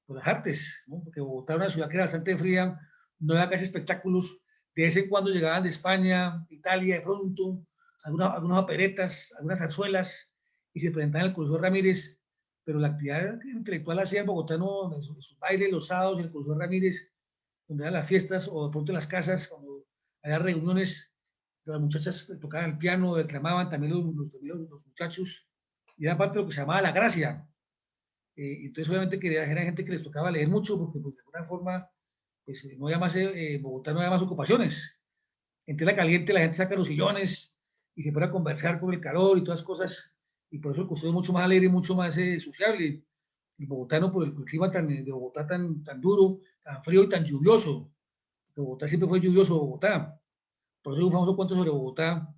por las artes, ¿no? Porque Bogotá era una ciudad que era bastante fría, no había casi espectáculos. De vez en cuando llegaban de España, Italia, de pronto, algunas operetas, algunas zarzuelas, y se presentaban en el Coliseo Ramírez, pero la actividad intelectual hacía en Bogotá, no, en sus bailes los sábados en el Coliseo Ramírez, donde eran las fiestas, o de pronto en las casas, cuando había reuniones, las muchachas tocaban el piano, declamaban también los muchachos, y era parte de lo que se llamaba la gracia. Entonces, obviamente, que era gente que les tocaba leer mucho, porque pues, de alguna forma, pues, no había más, Bogotá no había más ocupaciones. En tela caliente la gente saca los sillones y se pone a conversar con el calor y todas las cosas, y por eso el costo es mucho más alegre y mucho más sociable. El bogotano, por el clima de Bogotá tan duro, tan frío y tan lluvioso. Bogotá siempre fue lluvioso, Bogotá. Por eso hay un famoso cuento sobre Bogotá,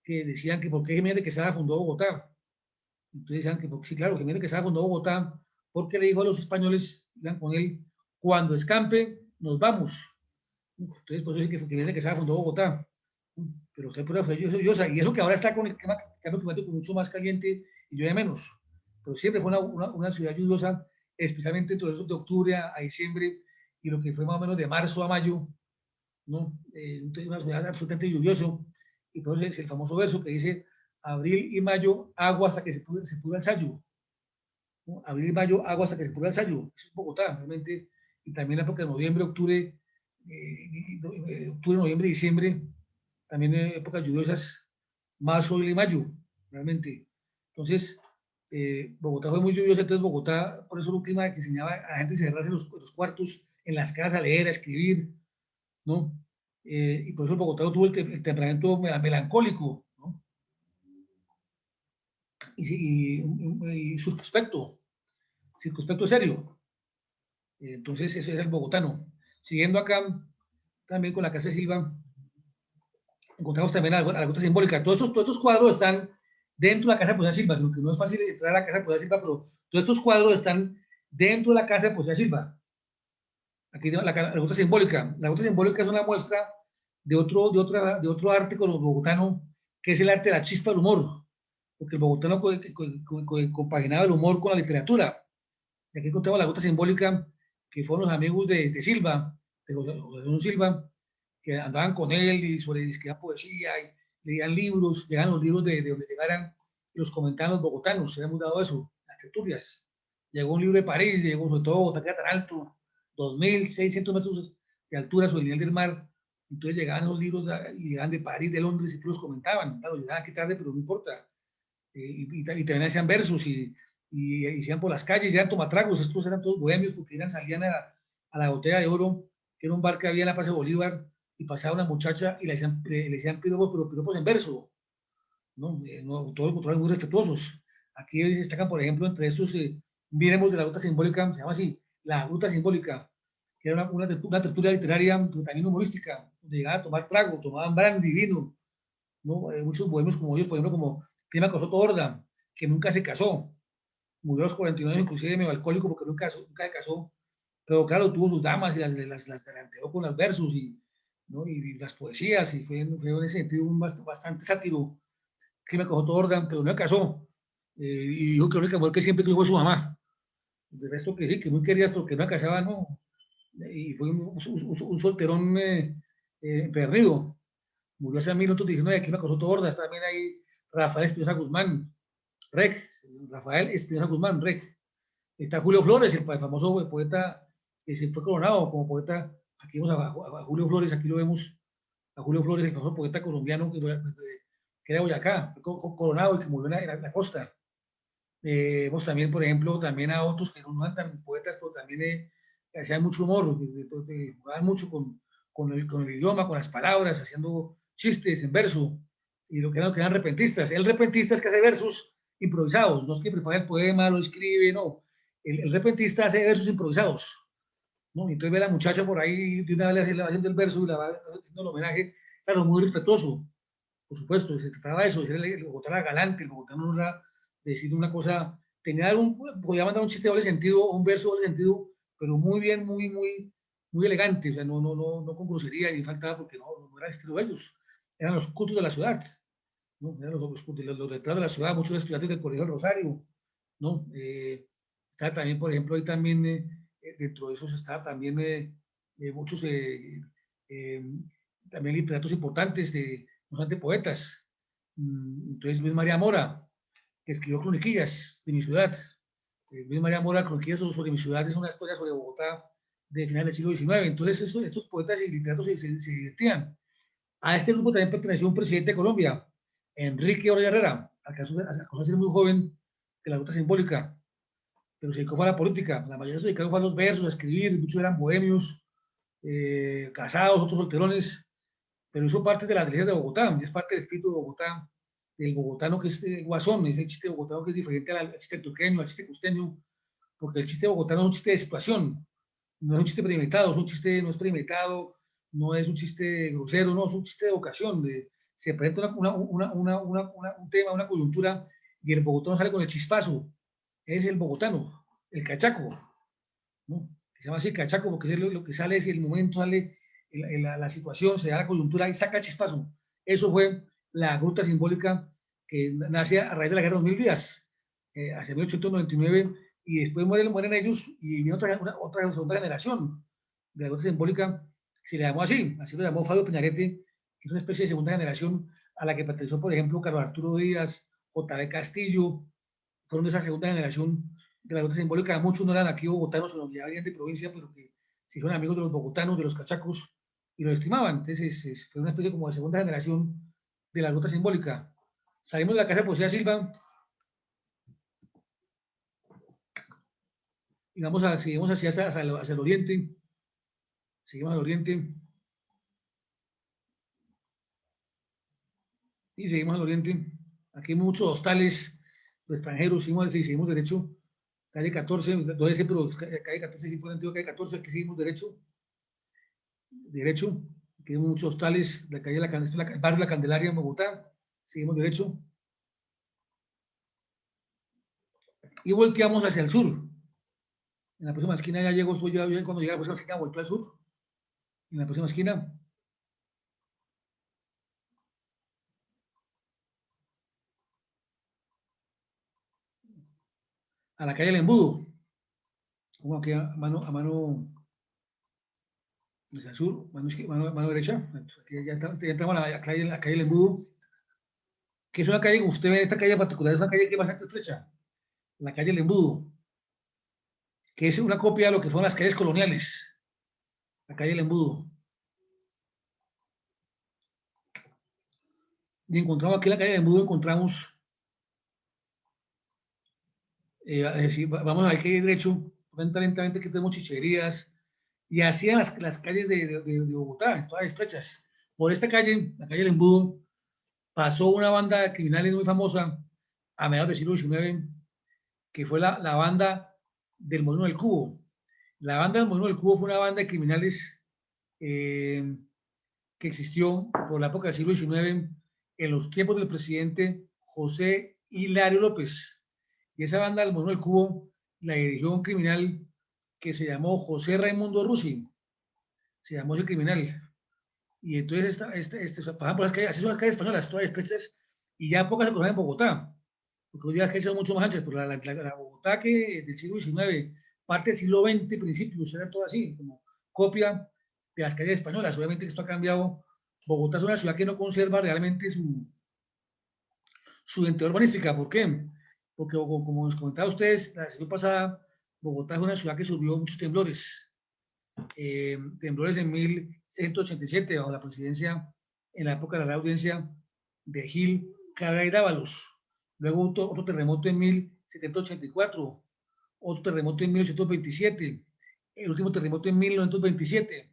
que decían que por qué Jiménez de Quesada fundó Bogotá. Entonces decían que, sí, claro, Jiménez de Quesada fundó Bogotá porque le dijo a los españoles, iban con él, cuando escampe, nos vamos. Entonces, por eso es que Jiménez de Quesada fundó Bogotá. Pero usted pura fue lluviosa, y eso que ahora está con el cambio climático mucho más caliente y llueve menos. Pero siempre fue una ciudad lluviosa, especialmente entre los de octubre a diciembre, y lo que fue más o menos de marzo a mayo, ¿no? Una ciudad absolutamente lluvioso, y por eso es el famoso verso que dice, abril y mayo, agua hasta que se pudra el sayo. ¿No? Abril y mayo, agua hasta que se pudra el sayo. Eso es Bogotá, realmente. Y también la época de noviembre, octubre, noviembre, diciembre, también épocas lluviosas, marzo, abril y mayo, realmente. Entonces, Bogotá fue muy lluviosa, entonces Bogotá, por eso era un clima que enseñaba a la gente a encerrarse en los cuartos, en las casas, a leer, a escribir, ¿no? Y por eso el bogotano tuvo el temperamento melancólico, ¿no? Y circunspecto serio. Entonces, eso es el bogotano. Siguiendo acá, también con la Casa de Silva, encontramos también la ruta simbólica. Todos estos cuadros están dentro de la Casa de Poesía Silva, sino que no es fácil entrar a la Casa de Poesía Silva, pero todos estos cuadros están dentro de la Casa de Poesía Silva. Aquí la ruta simbólica. La ruta simbólica es una muestra de otro arte con los bogotano, que es el arte de la chispa del humor, porque el bogotano compaginaba el humor con la literatura. Y aquí encontramos la ruta simbólica, que fueron los amigos de Silva, de José Silva, que andaban con él y sobre escribían poesía, y leían libros, llegaban los libros de donde llegaran, y los comentaban los bogotanos, se habíamos dado eso, las tertulias. Llegó un libro de París, llegó sobre todo Bogotá, que era tan alto, 2.600 metros de altura sobre el nivel del mar. Entonces llegaban esos libros y llegaban de París, de Londres, y los comentaban. Claro, llegaban aquí tarde, pero no importa. Y también hacían versos y hacían por las calles, ya tomatragos. Estos eran todos bohemios porque salían a la Botella de Oro, que era un bar que había en la Plaza de Bolívar, y pasaba una muchacha y le decían piropos, pero piropos en verso, ¿no? Todos los culturales muy respetuosos. Aquí se destacan, por ejemplo, entre estos, miremos de la ruta simbólica, se llama así, la ruta simbólica, que era una tertulia literaria también humorística, donde llegaban a tomar trago, tomaban brandy, vino, ¿no? Muchos bohemios como ellos, por ejemplo, como Clima Cosoto Horda, que nunca se casó, murió a los 49 inclusive medio alcohólico porque nunca se casó, pero claro, tuvo sus damas y las galanteó con los versos ¿no? Y las poesías, y fue en ese sentido bastante sátiro. Clima Cosoto Horda, pero no se casó, y dijo que la única mujer que siempre tuvo fue su mamá. De resto que sí, que muy quería, pero que no casaba, no. Y fue un solterón perdido. Murió hace 1919, aquí me acosó todo Horda, está también ahí Rafael Espinosa Guzmán, Reg, Rafael Espinosa Guzmán, Reg. Está Julio Flores, el famoso poeta que se fue coronado como poeta. Aquí vemos a Julio Flores, aquí lo vemos, a Julio Flores, el famoso poeta colombiano que era de Boyacá, fue coronado y que murió en la costa. Vemos también, por ejemplo, también a otros que no eran tan poetas, pero también hacían mucho humor, jugaban mucho con el idioma, con las palabras, haciendo chistes en verso, y lo que eran repentistas. El repentista es que hace versos improvisados, no es que prepara el poema, lo escribe, no. El repentista hace versos improvisados, ¿no? Entonces ve a la muchacha por ahí, de una vez le va haciendo el verso y la va haciendo el homenaje, claro, muy respetuoso, por supuesto, se trataba de eso, el Bogotá era galante, el Bogotá no era decir una cosa, podía mandar un chiste de doble sentido, un verso de doble sentido, pero muy bien, muy elegante, o sea, no con grosería ni faltaba, porque no era el estilo de ellos, eran los cultos de la ciudad, ¿no? Eran los retratos de la ciudad, muchos estudiantes del Colegio del Rosario, ¿no? Está también, por ejemplo, ahí también, dentro de esos está también muchos eh, también literatos importantes, no solamente poetas. Entonces, Luis María Mora, que escribió Croniquillas de mi ciudad. Luis María Mora, Croniquillas sobre mi ciudad, es una historia sobre Bogotá de finales del siglo XIX. Entonces, estos poetas y literatos se divertían. A este grupo también perteneció un presidente de Colombia, Enrique Orella Herrera, alcanzó a ser muy joven, de la ruta simbólica, pero se dedicó a la política. La mayoría se dedicaron a los versos, a escribir, muchos eran bohemios, casados, otros solterones, pero hizo parte de las iglesias de Bogotá, es parte del espíritu de Bogotá, del bogotano que es guasón, es el chiste bogotano que es diferente al chiste turqueño, al chiste costeño, porque el chiste bogotano es un chiste de situación, no es un chiste premeditado, es un chiste no es premeditado, no es un chiste grosero, no, es un chiste de ocasión, se presenta un tema, una coyuntura, y el bogotano sale con el chispazo, es el bogotano, el cachaco, ¿no? Se llama así cachaco porque es lo que sale, es el momento, sale la situación, se da la coyuntura y saca el chispazo. Eso fue la gruta simbólica que nace a raíz de la guerra de los 1000 días, hacia 1899, y después mueren ellos y viene otra segunda generación de la gruta simbólica, se le llamó así lo llamó Fabio Peñarete, que es una especie de segunda generación a la que perteneció, por ejemplo, Carlos Arturo Díaz, J.B. Castillo, fueron de esa segunda generación de la ruta simbólica. Muchos no eran aquí bogotanos, sino que ya venían de provincia, pero que se hicieron amigos de los bogotanos, de los cachacos, y lo estimaban. Entonces, fue una especie como de segunda generación de la ruta simbólica. Salimos de la casa de Poesía Silva y seguimos hacia el oriente. Seguimos al oriente y seguimos al oriente. Aquí hay muchos hostales de extranjeros, seguimos derecho. Calle 14, no sé, pero calle 14 sí fue el antiguo calle 14, aquí seguimos derecho, que hay muchos hostales, la calle el barrio La Candelaria en Bogotá, seguimos derecho, y volteamos hacia el sur. En la próxima esquina ya llego, yo cuando llegue a la próxima esquina volteo al sur, en la próxima esquina, a la calle El Embudo, como aquí a mano hacia el sur, mano derecha, aquí ya entramos a la calle El Embudo, que es una calle, como usted ve, esta calle particular es una calle que es bastante estrecha, la calle El Embudo, que es una copia de lo que son las calles coloniales, la calle El Embudo. Y encontramos aquí en la calle El Embudo, encontramos, vamos a ver que hay derecho, lentamente que tenemos chicherías, y así en las calles de Bogotá, todas estrechas. Por esta calle, la calle El Embudo, pasó una banda de criminales muy famosa a mediados del siglo XIX, que fue la banda del Molino del Cubo. La banda del Molino del Cubo fue una banda de criminales eh, que existió por la época del siglo XIX, en los tiempos del presidente José Hilario López. Y esa banda del Molino del Cubo la dirigió un criminal que se llamó José Raimundo Rusi. Se llamó ese criminal. Y entonces pasaban por las calles, así son las calles españolas, todas estrechas, y ya pocas se conocen en Bogotá, porque hoy día las calles son mucho más anchas, pero la Bogotá que del siglo XIX, parte del siglo XX, principios, era todo así, como copia de las calles españolas. Obviamente esto ha cambiado. Bogotá es una ciudad que no conserva realmente su identidad urbanística. ¿Por qué? Porque, como les comentaba a ustedes, la sesión pasada, Bogotá es una ciudad que sufrió muchos temblores. Temblores en 1687, bajo la presidencia, en la época de la audiencia de Gil Cabral y Dávalos. Luego otro terremoto en 1784, otro terremoto en 1827, el último terremoto en 1927,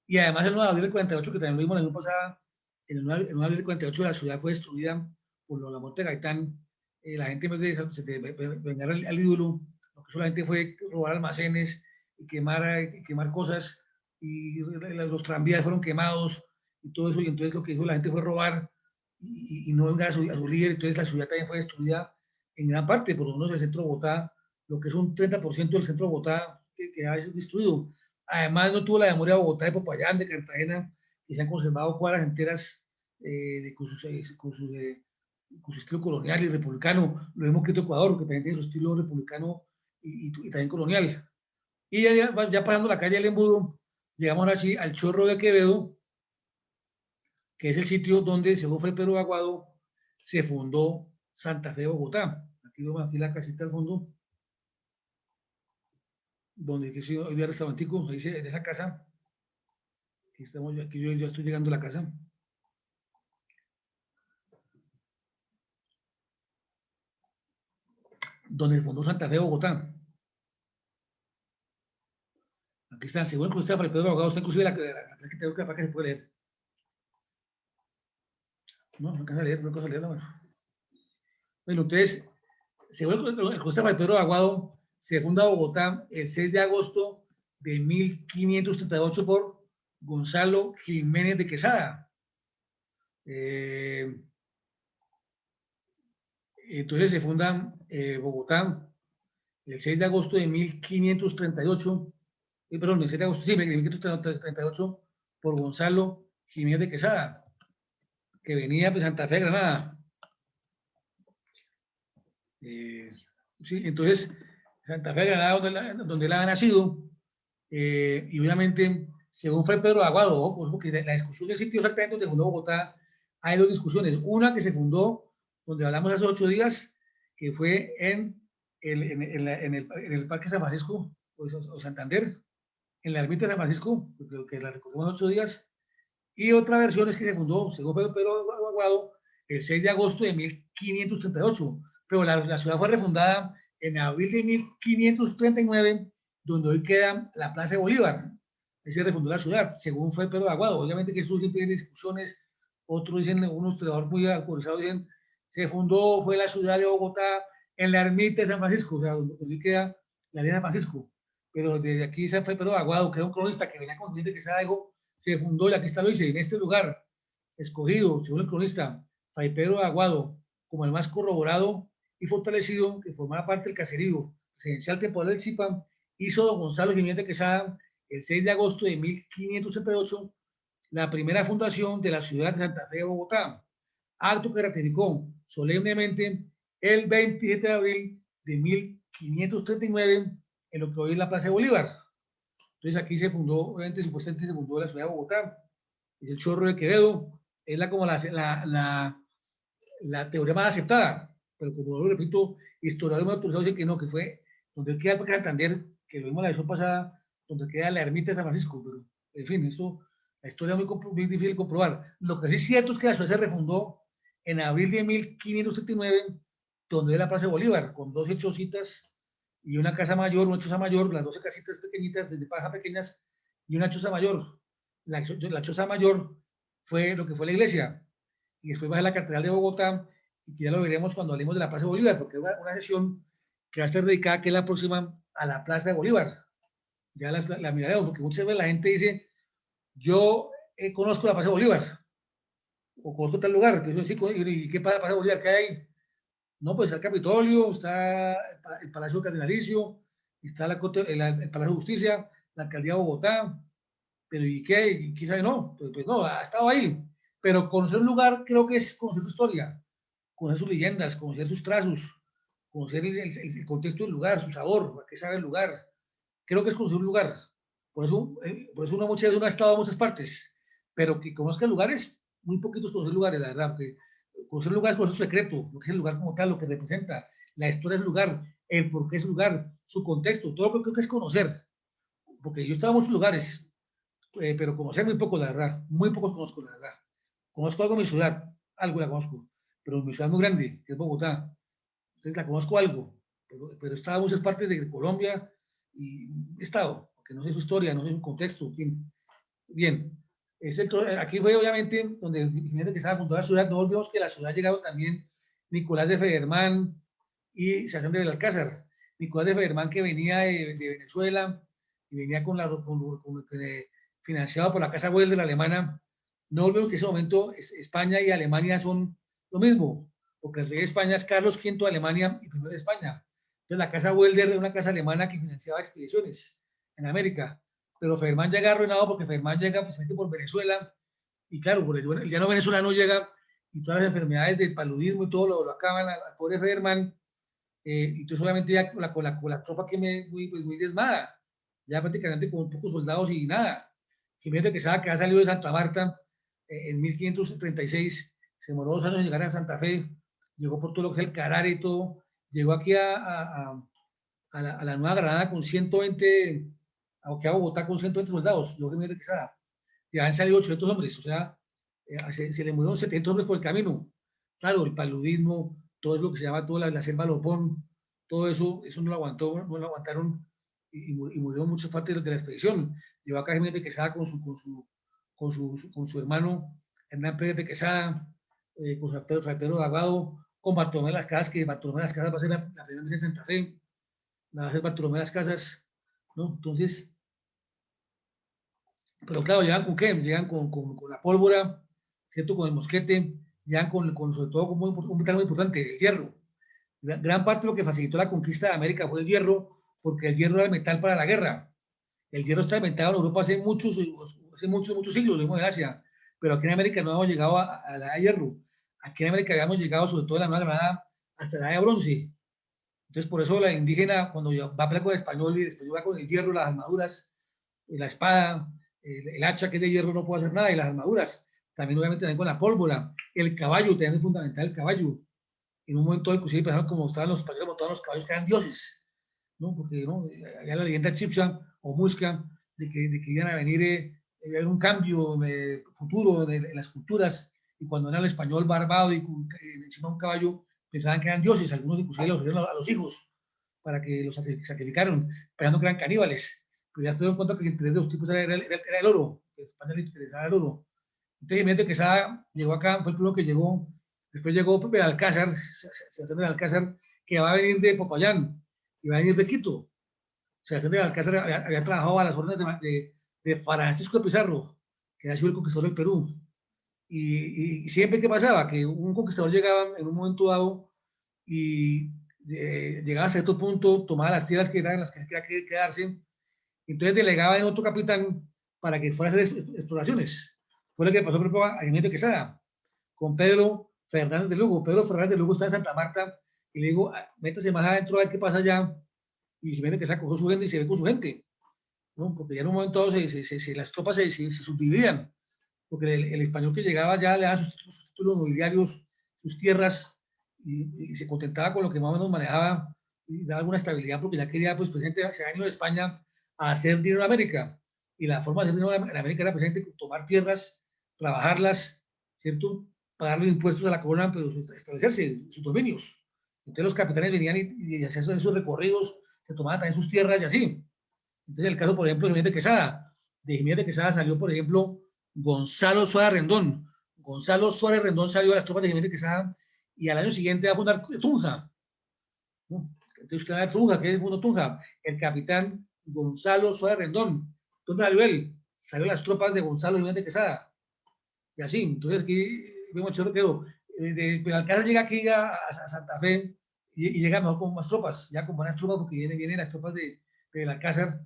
y además el 9 de abril del 48, que también lo vimos la semana pasada, en el 9 de abril del 48 la ciudad fue destruida por la muerte de Gaitán. La gente, en vez de vengar al ídolo, lo que solamente fue robar almacenes y quemar cosas, y los tranvías fueron quemados y todo eso, y entonces lo que hizo la gente fue robar y no vengar a su líder. Entonces la ciudad también fue destruida en gran parte, por lo menos el centro de Bogotá, lo que es un 30% del centro de Bogotá que ha sido destruido. Además, no tuvo la memoria de Bogotá, de Popayán, de Cartagena, que se han conservado cuadras enteras con su estilo colonial y republicano. Lo mismo que Ecuador, que también tiene su estilo republicano y también colonial. Y ya pasando la calle del Embudo, llegamos así al Chorro de Quevedo, que es el sitio donde, según Fray Pedro Aguado, se fundó Santa Fe, Bogotá. Aquí vemos aquí la casita al fondo, donde hoy día restaurantico, dice en esa casa. Aquí yo ya estoy llegando a la casa. Donde fundó Santa Fe, Bogotá. Aquí está, según que usted, Fray Pedro Abogado, está inclusive la que tengo que para que se puede leer. No alcanza a leer, no alcanza a leerla, bueno. Bueno, entonces, según el José Fray Pedro Aguado, se funda Bogotá el 6 de agosto de 1538 por Gonzalo Jiménez de Quesada. Entonces se funda Bogotá el 6 de agosto de 1538, perdón, el 6 de agosto, sí, de 1538 por Gonzalo Jiménez de Quesada, que venía de Santa Fe, Granada. Sí, entonces, Santa Fe, Granada, donde él ha nacido, y obviamente, según Fray Pedro Aguado, porque la discusión del sitio exactamente donde fundó Bogotá, hay dos discusiones. Una que se fundó, donde hablamos hace 8 días, que fue en el Parque San Francisco o Santander, en la ermita de San Francisco, que la recorrimos 8 días, y otra versión es que se fundó, según Pedro Aguado, el 6 de agosto de 1538, pero la ciudad fue refundada en abril de 1539, donde hoy queda la Plaza de Bolívar. Ahí se refundó la ciudad, según fue Pedro Aguado. Obviamente que eso siempre hay discusiones, otros dicen, unos historiadores muy actualizados dicen, se fundó, fue la ciudad de Bogotá en la ermita de San Francisco, o sea, donde hoy queda la arena de San Francisco. Pero desde aquí se fue Pedro Aguado, que era un cronista que venía con gente que se dijo, se fundó, y aquí está lo dice, en este lugar, escogido, según el cronista, Fray Pedro de Aguado, como el más corroborado y fortalecido, que formara parte del caserío presidencial temporal del Zipam, hizo don Gonzalo Jiménez de Quesada, el 6 de agosto de 1538, la primera fundación de la ciudad de Santa Fe de Bogotá, acto que ratificó solemnemente el 27 de abril de 1539 en lo que hoy es la Plaza de Bolívar. Entonces aquí se fundó, obviamente, supuestamente se fundó la ciudad de Bogotá, es el Chorro de Quevedo, es como la teoría más aceptada, pero como lo repito, historiadores muy autorizados dicen que no, que fue donde queda el Parque Santander, que lo vimos la edición pasada, donde queda la ermita de San Francisco, pero en fin, esto, la historia es muy difícil de comprobar. Lo que sí es cierto es que la ciudad se refundó en abril de 1539, donde era la Plaza de Bolívar, con 12 chocitas y una casa mayor, una choza mayor, las 12 casitas pequeñitas, desde paja pequeñas, y una choza mayor. La choza mayor fue lo que fue la iglesia, y después va a la Catedral de Bogotá, y que ya lo veremos cuando hablemos de la Plaza de Bolívar, porque es una sesión que va a estar dedicada, que es la próxima, a la Plaza de Bolívar. Ya la miraremos, porque muchas veces la gente dice, yo conozco la Plaza de Bolívar, o conozco tal lugar, entonces sí, ¿y qué pasa la Plaza de Bolívar? ¿Qué hay? No, pues está el Capitolio, está el Palacio Cardenalicio, está el Palacio de Justicia, la Alcaldía de Bogotá, pero ¿y qué? ¿Y qué sabe? No, pues no, ha estado ahí. Pero conocer un lugar creo que es conocer su historia, conocer sus leyendas, conocer sus trazos, conocer el contexto del lugar, su sabor, a qué sabe el lugar. Creo que es conocer un lugar. Por eso uno muchas veces no ha estado a muchas partes, pero que conozca lugares, muy poquitos conocen lugares, la verdad. Que conocer lugares, conocer su secreto, lo que es el lugar como tal, lo que representa, la historia del lugar, el por qué es el lugar, su contexto, todo lo que creo que es conocer. Porque yo he estado en muchos lugares, pero conocer muy poco, la verdad. Muy pocos conozco, la verdad. Conozco algo de mi ciudad, algo la conozco, pero mi ciudad es muy grande, que es Bogotá. Entonces la conozco algo, pero Estado muchas partes de Colombia y Estado, porque no sé su historia, no sé su contexto, en fin. Bien, aquí fue obviamente donde Jiménez de Quesada fundó la ciudad. No olvidemos que a la ciudad llegaron también Nicolás de Federman y Sebastián de Belalcázar. Nicolás de Federman, que venía de Venezuela y venía financiado por la Casa Welder alemana. No olvidemos que en ese momento España y Alemania son lo mismo, porque el rey de España es Carlos V de Alemania y primero de España. Entonces la Casa Welder era una casa alemana que financiaba expediciones en América, pero Federman llega arruinado porque Federman llega precisamente por Venezuela, y claro, por el llano venezolano llega y todas las enfermedades del paludismo y todo lo acaban al pobre Federman, y entonces obviamente ya con la tropa que muy desmada, ya prácticamente con pocos soldados y nada. Jiménez de Quesada, que ha salido de Santa Marta en 1536, se demoró 2 años en llegar a Santa Fe, llegó por todo lo que es el Carare y todo, llegó aquí a la Nueva Granada con 120, aquí a Bogotá con 120 soldados, yo Jiménez de Quesada, ya han salido 800 hombres, o sea, se le murieron 700 hombres por el camino. Claro, el paludismo, todo es lo que se llama toda la selva Lopón, todo eso no lo aguantó, no lo aguantaron y murió muchas partes de la expedición. Llevó acá Jiménez de Quesada con su hermano Hernán Pérez de Quesada, con su Pedro de Aguado, con Bartolomé de las Casas, que Bartolomé de las Casas va a ser la primera vez en Santa Fe, va a ser Bartolomé de las Casas, ¿no? Entonces, pero claro, llegan con qué, llegan con la pólvora, ¿cierto? Con el mosquete, llegan sobre todo con un metal muy importante, el hierro. Gran parte de lo que facilitó la conquista de América fue el hierro, porque el hierro era el metal para la guerra. El hierro está inventado en Europa muchos siglos, en Asia, pero aquí en América no hemos llegado a la edad de hierro. Aquí en América habíamos llegado, sobre todo en la Nueva Granada, hasta la edad de bronce. Entonces, por eso la indígena, cuando va a pelear con el español, y el español va con el hierro, las armaduras, la espada, el hacha que es de hierro no puede hacer nada, y las armaduras, también obviamente también con la pólvora, el caballo, también es fundamental el caballo. En un momento inclusive pensaron como estaban los españoles montados los caballos que eran dioses, ¿no? Porque ¿no? Había la leyenda egipcia o musca de que iban a venir haber un cambio futuro en las culturas, y cuando era el español barbado y encima de un caballo pensaban que eran dioses, algunos inclusive los dieron a los hijos para que los sacrificaron, pensando que eran caníbales, pero ya se dieron cuenta que el interés de los tipos era el oro, que a España le interesaba el oro. Entonces, Jiménez Quesada llegó acá, fue el primero que llegó. Después llegó Belalcázar, Sebastián de Alcázar, que va a venir de Popayán y va a venir de Quito. Sebastián de Alcázar había trabajado a las órdenes de Francisco de Pizarro, que había sido el conquistador del Perú. Y siempre que pasaba, que un conquistador llegaba en un momento dado y llegaba a cierto punto, tomaba las tierras que eran las que quería quedarse, entonces delegaba en otro capitán para que fuera a hacer exploraciones. Fue lo que pasó, por ejemplo, a Jiménez de Quesada, con Pedro Fernández de Lugo. Pedro Fernández de Lugo está en Santa Marta y le digo, métase más adentro a ver qué pasa allá. Y Jiménez de Quesada cogió su gente y se ve con su gente, ¿no? Porque ya en un momento dado las tropas se subdividían, porque el español que llegaba ya le daba sus títulos nobiliarios, sus tierras, y se contentaba con lo que más o menos manejaba y daba alguna estabilidad, porque ya quería, pues, presidente, se ha venido de España a hacer dinero en América, y la forma de hacer dinero en América era precisamente tomar tierras, trabajarlas, ¿cierto? Pagarle impuestos a la corona, pero establecerse sus dominios. Entonces los capitanes venían y hacían esos recorridos, se tomaban también sus tierras y así. Entonces el caso, por ejemplo, de Jiménez de Quesada. De Jiménez de Quesada salió, por ejemplo, Gonzalo Suárez Rendón. Gonzalo Suárez Rendón salió a las tropas de Jiménez de Quesada y al año siguiente va a fundar Tunja, ¿no? Entonces usted va a Tunja, ¿qué fundó Tunja? El capitán Gonzalo Suárez Rendón. ¿Dónde salió él? Salió las tropas de Gonzalo Jiménez de Quesada. Y así, entonces aquí vemos chorro quedó. De Alcázar llega aquí a Santa Fe y llega mejor con más tropas, ya con buenas tropas, porque vienen las tropas de Alcázar.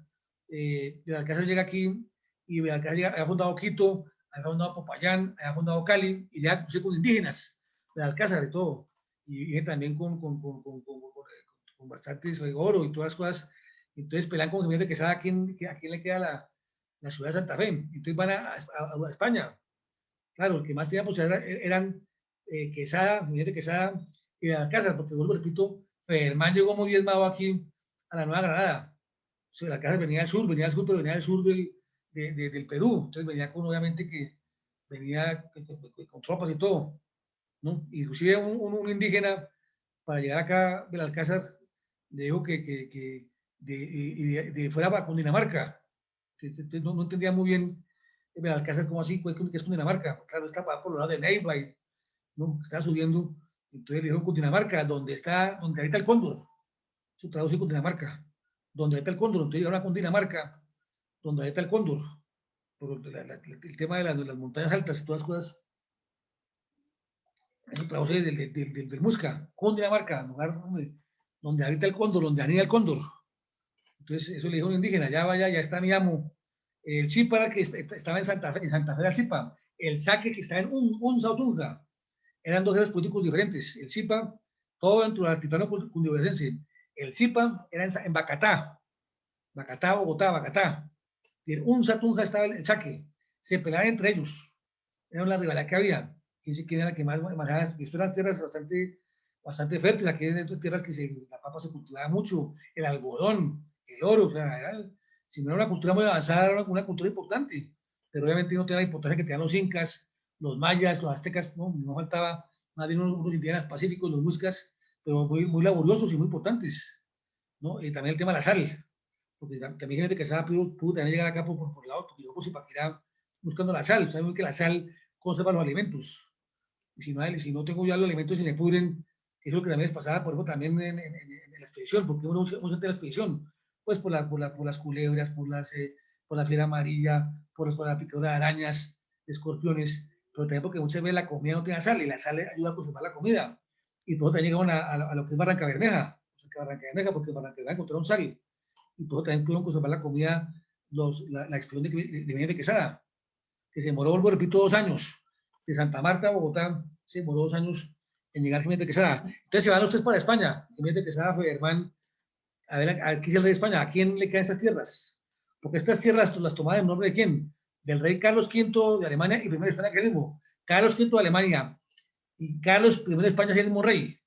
Alcázar llega aquí y Alcázar ha fundado Quito, ha fundado Popayán, ha fundado Cali, y ya con indígenas de Alcázar y todo. Y viene también con bastantes oro y todas las cosas. Entonces pelean con Jiménez de Quesada a quién le queda la ciudad de Santa Fe. Entonces van a España. Claro, los que más tenían posibilidad eran Quesada, Jiménez de Quesada y de Alcázar, porque vuelvo, repito, Federman llegó muy diezmado aquí a la Nueva Granada. O sea, Alcázar venía del sur, pero venía del sur del Perú. Entonces venía con, obviamente, que venía con tropas y todo, ¿no? Inclusive un indígena, para llegar acá del Alcázar, le dijo de fuera para Cundinamarca. No entendía muy bien el Alcázar como así, pues, que es Cundinamarca. Claro, está por los lados de Neiva, y, ¿no? Estaba subiendo. Entonces le dijo Cundinamarca, donde habita el cóndor. Su traduce Cundinamarca, donde habita el cóndor. Entonces llegaron a Cundinamarca, donde habita el cóndor. Por el tema de las montañas altas y todas las cosas. Eso traduce del Musca, Cundinamarca, lugar donde habita el cóndor, donde anida el cóndor. Entonces, eso le dijo un indígena, ya vaya, ya está mi amo. El Chípara que estaba en Santa Fe del Chipa, el Saque que estaba en Unza o Tunja, eran dos jefes políticos diferentes. El Chipa, todo dentro del altiplano cundiboyacense. El Chipa era en Bacatá, Bogotá, Bacatá. Y en Unza, Tunja estaba el Saque. Se peleaban entre ellos. Era una rivalidad que había. Quién era la que más manejaba. Esto eran tierras bastante fértiles. Aquí eran tierras que la papa se cultivaba mucho, el algodón, el oro. O sea, si no era una cultura muy avanzada, era una cultura importante. Pero obviamente no tenía la importancia que tenían los incas, los mayas, los aztecas. No faltaba más bien unos indígenas pacíficos, los muiscas, pero muy laboriosos y muy importantes, ¿no? Y también el tema de la sal, porque también gente que estaba pudo también llegar acá por el lado, porque yo pues, para que era buscando la sal. Sabemos que la sal conserva los alimentos. Y si no tengo ya los alimentos y me pudren, eso es lo que también les pasaba, por ejemplo, también en la expedición, porque uno se de la expedición, pues por las culebras, por la fiera amarilla, por la picadura de arañas, de escorpiones, pero también porque muchas veces la comida no tenía sal y la sal ayuda a conservar la comida. Y por eso también llegaron a lo que es Barranca Bermeja, porque en Barranca Bermeja encontraron sal. Y por eso también pudieron conservar la comida, la expedición de Miguel de Quesada, que se demoró, vuelvo, repito, 2 años. De Santa Marta a Bogotá se demoró 2 años en llegar Jiménez de Quesada. Entonces se van los tres para España. Jiménez de Quesada fue hermano. A ver, ¿qué es el rey de España? ¿A quién le quedan estas tierras? Porque estas tierras las tomaban en nombre de quién? Del rey Carlos V de Alemania y primero de España, que es el mismo. Carlos V de Alemania y Carlos I de España es el mismo rey,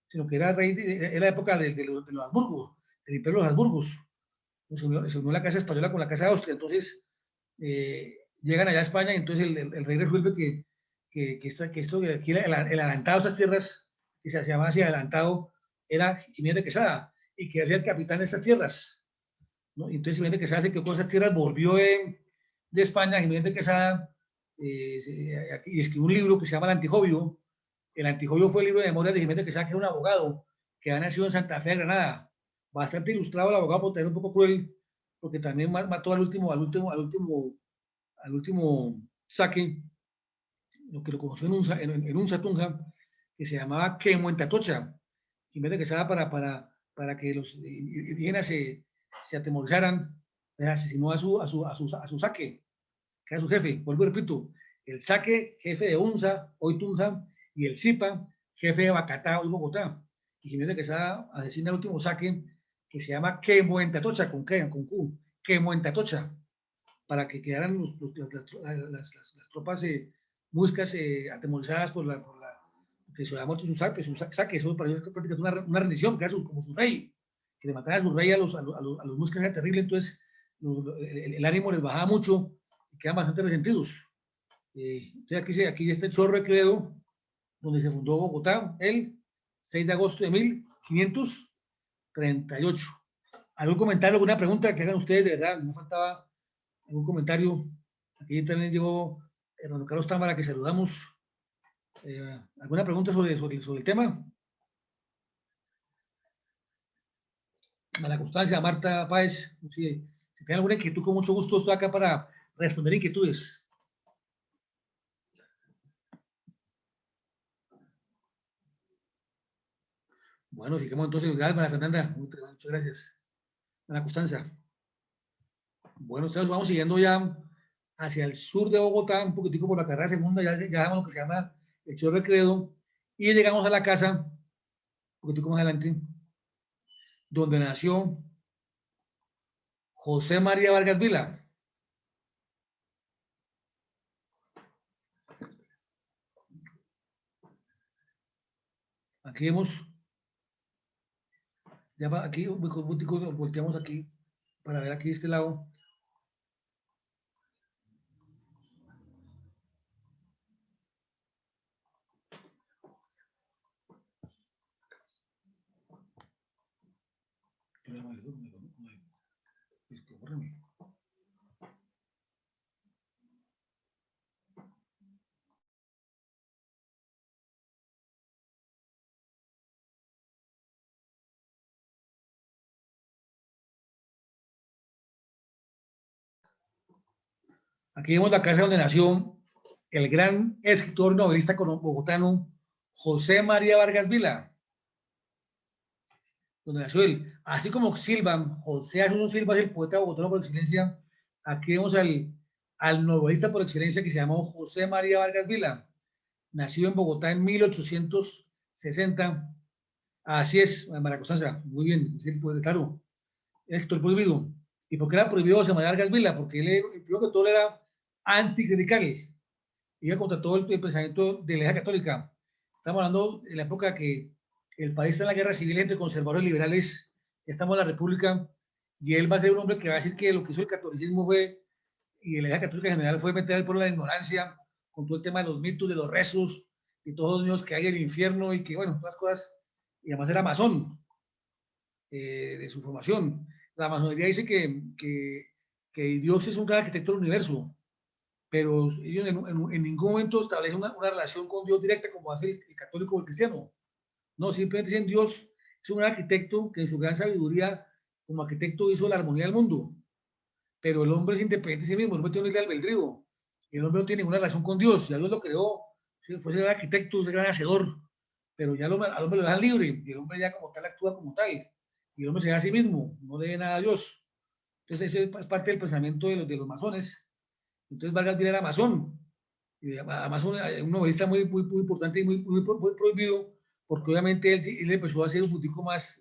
sino que era rey era la época de los Habsburgos, del imperio de los Habsburgos. Se unió la casa española con la casa de Austria. Entonces, llegan allá a España y entonces el rey resuelve que aquí el adelantado de estas tierras, que se llamaba así adelantado, era Jiménez de Quesada, y que hacía el capitán de estas tierras, ¿no? Y entonces Jiménez de Quesada se quedó con esas tierras, volvió de España, Jiménez de Quesada, y escribió un libro que se llama El Antijobio. El Antijobio fue el libro de memorias de Jiménez de Quesada, que era un abogado que había nacido en Santa Fe de Granada, bastante ilustrado el abogado, por tener un poco cruel, porque también mató al último Saque, lo que lo conoció en un Satunja, que se llamaba Quemuentatocha, Jiménez de Quesada para que los indígenas se atemorizaran, asesinó a su Saque, que era su jefe. Vuelvo y repito, el Saque, jefe de UNSA, hoy Tunja, y el Zipa, jefe de Bacatá, hoy Bogotá. Y Jiménez de Quesada asesina el último Saque, que se llama Quemuentatocha, con Q, Quemuentatocha, para que quedaran las tropas muiscas atemorizadas que se había muerto su Saque. Eso para ellos prácticamente una rendición, que era como su rey, que le mataba a su rey a los muiscas, era terrible. Entonces el ánimo les bajaba mucho y quedan bastante resentidos. Entonces aquí está el Chorro de Credo, donde se fundó Bogotá el 6 de agosto de 1538. ¿Algún comentario, alguna pregunta que hagan ustedes? De verdad, no faltaba algún comentario. Aquí también llegó Hernando Carlos Támara, que saludamos. ¿Alguna pregunta sobre el tema? María Constancia, Marta Páez, si tienen alguna inquietud, con mucho gusto estoy acá para responder inquietudes. Bueno, sigamos entonces. Gracias, María Fernanda. Muchas gracias. María Constancia. Bueno, entonces vamos siguiendo ya hacia el sur de Bogotá, un poquitico por la carrera segunda, ya damos lo que se llama el Chorro de Credo, y llegamos a la casa, un poquitico más adelante, donde nació José María Vargas Vila. Aquí vemos, ya aquí, volteamos aquí para ver aquí de este lado. Aquí vemos la casa donde nació el gran escritor novelista bogotano José María Vargas Vila, donde nació él. Así como Silva, José Arnulfo Silva es el poeta bogotano por excelencia, aquí vemos al novelista por excelencia que se llamó José María Vargas Vila. Nació en Bogotá en 1860. Así es, María Constanza, muy bien, claro, esto es prohibido. ¿Y por qué era prohibido José María Vargas Vila? Porque él, primero que todo, era anticlerical, iba contra todo el pensamiento de la Iglesia Católica. Estamos hablando de la época que el país está en la guerra civil entre conservadores y liberales, estamos en la República, y él va a ser un hombre que va a decir que lo que hizo el catolicismo fue, y la Iglesia Católica en general, fue meter al pueblo en la ignorancia, con todo el tema de los mitos, de los rezos, y todos los niños que hay en el infierno, y que, bueno, todas las cosas, y además era masón, de su formación. La masonería dice que Dios es un gran arquitecto del universo, pero ellos en ningún momento establecen una relación con Dios directa como hace el católico o el cristiano. No, simplemente dicen Dios es un arquitecto que en su gran sabiduría como arquitecto hizo la armonía del mundo, pero el hombre es independiente de sí mismo, el hombre tiene un libre albedrío, el hombre no tiene ninguna relación con Dios, ya Dios lo creó, fue el gran arquitecto, es el gran hacedor, pero ya al hombre lo dejan libre, y el hombre ya como tal actúa como tal, y el hombre se da a sí mismo, no le dé nada a Dios. Entonces eso es parte del pensamiento de los masones. Entonces Vargas Vila era masón, y además un novelista muy importante y muy prohibido, porque obviamente él empezó a hacer un poquitico más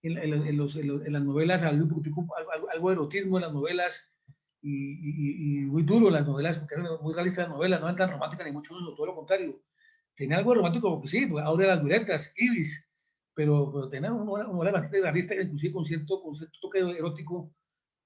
en las novelas, un poquitico, algo de erotismo en las novelas, y muy duro en las novelas, porque eran muy realistas las novelas, no eran tan románticas ni mucho menos, todo lo contrario. Tenía algo de romántico, porque sí, pues, ahora las violentas, Ibis, pero tenía una novela bastante realista, inclusive con cierto toque erótico,